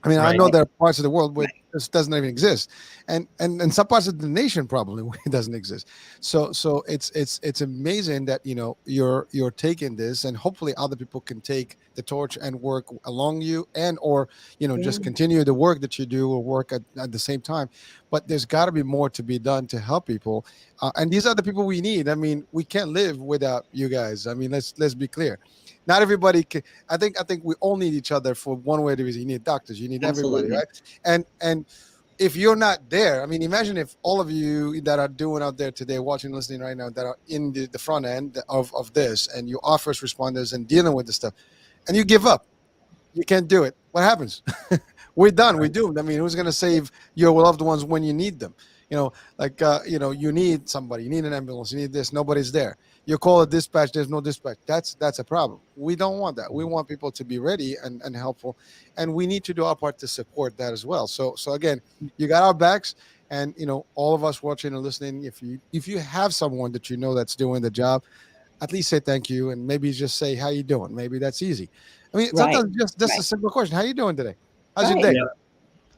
I mean, I know there are parts of the world where this doesn't even exist, and some parts of the nation probably where it doesn't exist. So it's amazing that, you know, you're taking this, and hopefully other people can take the torch and work along you, and or, you know, just continue the work that you do or work at the same time. But there's got to be more to be done to help people, and these are the people we need. I mean, we can't live without you guys. I mean, let's be clear. Not everybody can. I think we all need each other for one way or the reason. You need doctors, you need everybody, right? And if you're not there, I mean, imagine if all of you that are doing out there today, watching, listening right now, that are in the front end of this, and you are first responders and dealing with this stuff, and you give up, you can't do it. What happens? We're done. We're doomed. I mean, who's going to save your loved ones when you need them? You know, like, you know, you need somebody, you need an ambulance, you need this, nobody's there. You call a dispatch, there's no dispatch. That's a problem. We don't want that. We want people to be ready and helpful, and we need to do our part to support that as well. So again, you got our backs, and, you know, all of us watching and listening, if you have someone that you know that's doing the job, at least say thank you, and maybe just say, how you doing? Maybe that's easy. I mean, sometimes just a simple question. How you doing today? How's your day? Yeah.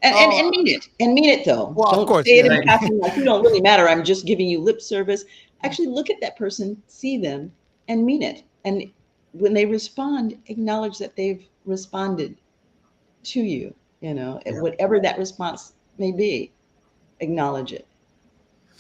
And mean it though. Well, don't of course, say it in passing like you don't really matter. I'm just giving you lip service. Actually look at that person, see them, and mean it. And when they respond, acknowledge that they've responded to you, you know, whatever that response may be, acknowledge it.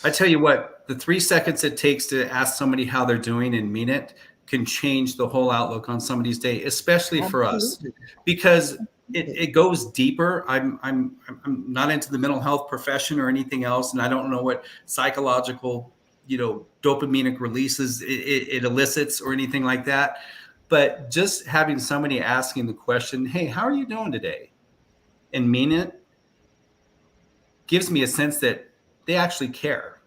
I tell you what, the 3 seconds it takes to ask somebody how they're doing and mean it can change the whole outlook on somebody's day, especially for us, because it goes deeper. I'm not into the mental health profession or anything else, and I don't know what psychological, you know, dopaminic releases it elicits or anything like that. But just having somebody asking the question, "Hey, how are you doing today?" and mean it, gives me a sense that they actually care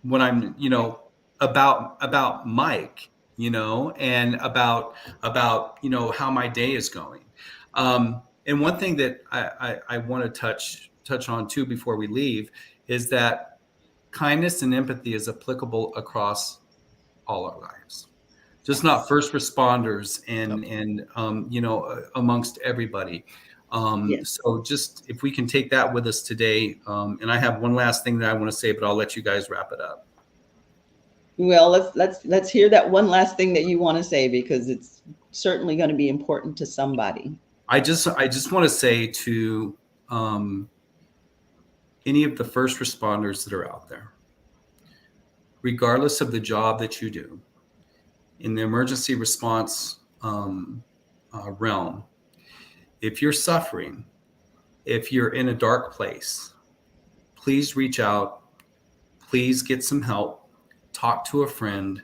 when I'm, you know, about Mike, you know, and about, you know, how my day is going. And one thing that I want to touch on too before we leave is that kindness and empathy is applicable across all our lives, just not first responders and you know, amongst everybody. So just if we can take that with us today, and I have one last thing that I want to say, but I'll let you guys wrap it up. Well, let's hear that one last thing that you want to say, because it's certainly going to be important to somebody. I just want to say to any of the first responders that are out there, regardless of the job that you do, in the emergency response realm, if you're suffering, if you're in a dark place, please reach out, please get some help, talk to a friend,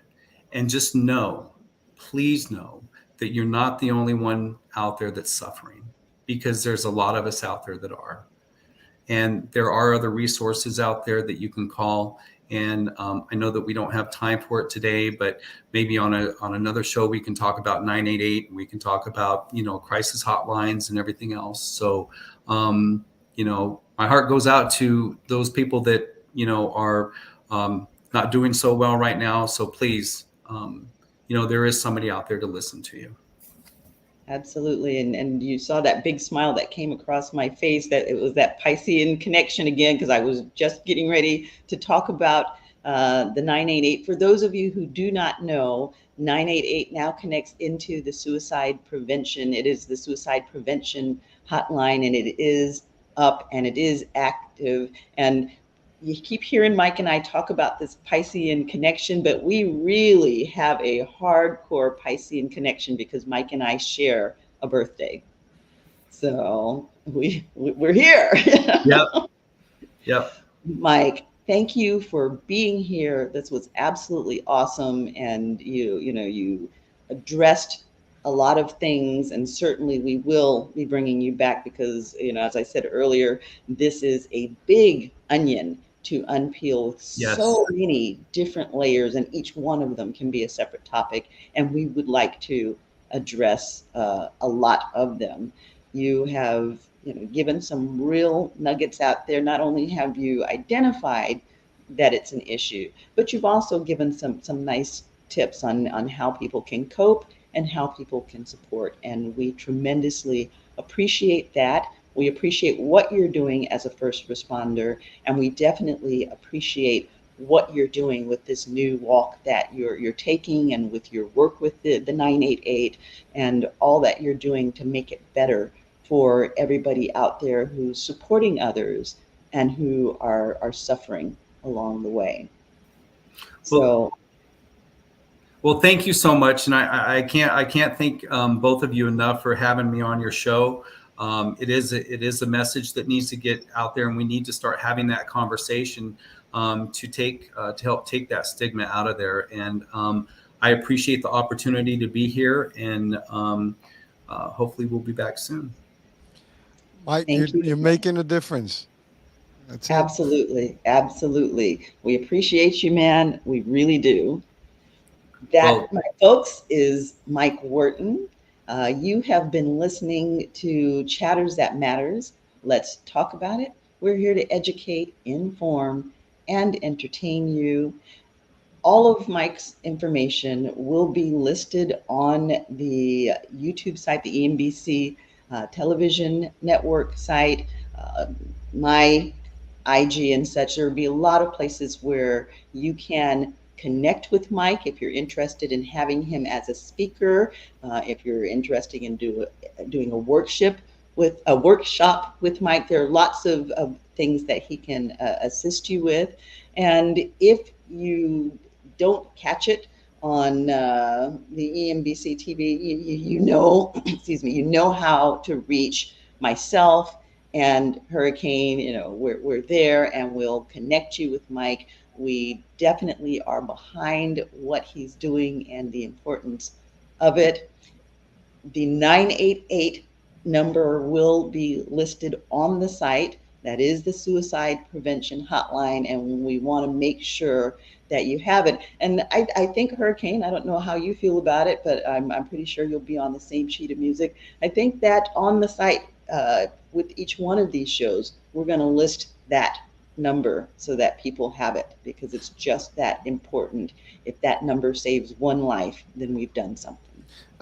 and just know, please know that you're not the only one out there that's suffering, because there's a lot of us out there that are. And there are other resources out there that you can call. And I know that we don't have time for it today, but maybe on another show we can talk about 988. We can talk about, you know, crisis hotlines and everything else. So, you know, my heart goes out to those people that, you know, are not doing so well right now. So please, you know, there is somebody out there to listen to you. Absolutely. And you saw that big smile that came across my face, that it was that Piscean connection again, because I was just getting ready to talk about the 988. For those of you who do not know, 988 now connects into the suicide prevention. It is the suicide prevention hotline, and it is up and it is active. And you keep hearing Mike and I talk about this Piscean connection, but we really have a hardcore Piscean connection because Mike and I share a birthday. So we're here. Yep. Mike, thank you for being here. This was absolutely awesome. And you addressed a lot of things, and certainly we will be bringing you back because, you know, as I said earlier, this is a big onion to unpeel. Yes. So many different layers, and each one of them can be a separate topic, and we would like to address a lot of them. You have, you know, given some real nuggets out there. Not only have you identified that it's an issue, but you've also given some nice tips on how people can cope and how people can support, and we tremendously appreciate that. We appreciate what you're doing as a first responder, and we definitely appreciate what you're doing with this new walk that you're taking, and with your work with the 988 and all that you're doing to make it better for everybody out there who's supporting others and who are suffering along the way. Well, thank you so much, and I can't thank both of you enough for having me on your show. It is a message that needs to get out there, and we need to start having that conversation to help take that stigma out of there. And I appreciate the opportunity to be here, and hopefully we'll be back soon. Mike, you're making a difference. That's it. Absolutely. We appreciate you, man. We really do. That, my folks, is Mike Worthen. You have been listening to Chatters That Matters. Let's talk about it. We're here to educate, inform, and entertain you. All of Mike's information will be listed on the YouTube site, the EMBC television network site, my IG and such. There will be a lot of places where you can connect with Mike if you're interested in having him as a speaker, if you're interested in doing a workshop with Mike. There are lots of things that he can assist you with. And if you don't catch it on the EMBC TV, you know, excuse me, you know how to reach myself and Hurricane. You know, we're there, and we'll connect you with Mike. We definitely are behind what he's doing and the importance of it. The 988 number will be listed on the site. That is the suicide prevention hotline, and we want to make sure that you have it. And I think, Hurricane, I don't know how you feel about it, but I'm pretty sure you'll be on the same sheet of music. I think that on the site, with each one of these shows, we're going to list that number so that people have it, because it's just that important. If that number saves one life, then we've done something.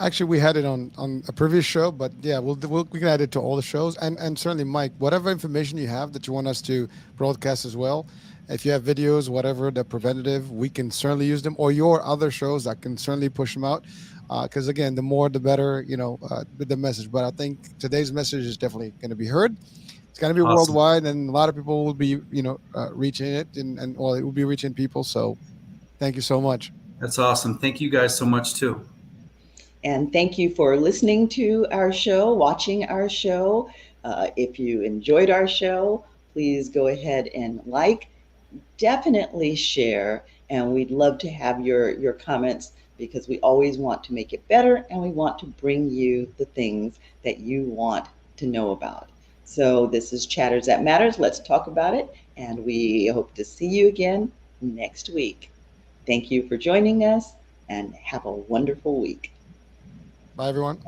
Actually, we had it on a previous show, but yeah, we can add it to all the shows. And certainly, Mike, whatever information you have that you want us to broadcast as well, if you have videos, whatever, the preventative, we can certainly use them, or your other shows, that can certainly push them out. Because again, the more, the better, you know, the message. But I think today's message is definitely going to be heard. It's going to be Awesome. worldwide, and a lot of people will be, you know, reaching it, and it will be reaching people. So Thank you so much. That's awesome. Thank you guys so much too. And thank you for listening to our show, watching our show. If you enjoyed our show, please go ahead and definitely share, and we'd love to have your comments, because we always want to make it better, and we want to bring you the things that you want to know about. So this is Chatters That Matters. Let's talk about it, and we hope to see you again next week. Thank you for joining us, and have a wonderful week. Bye, everyone.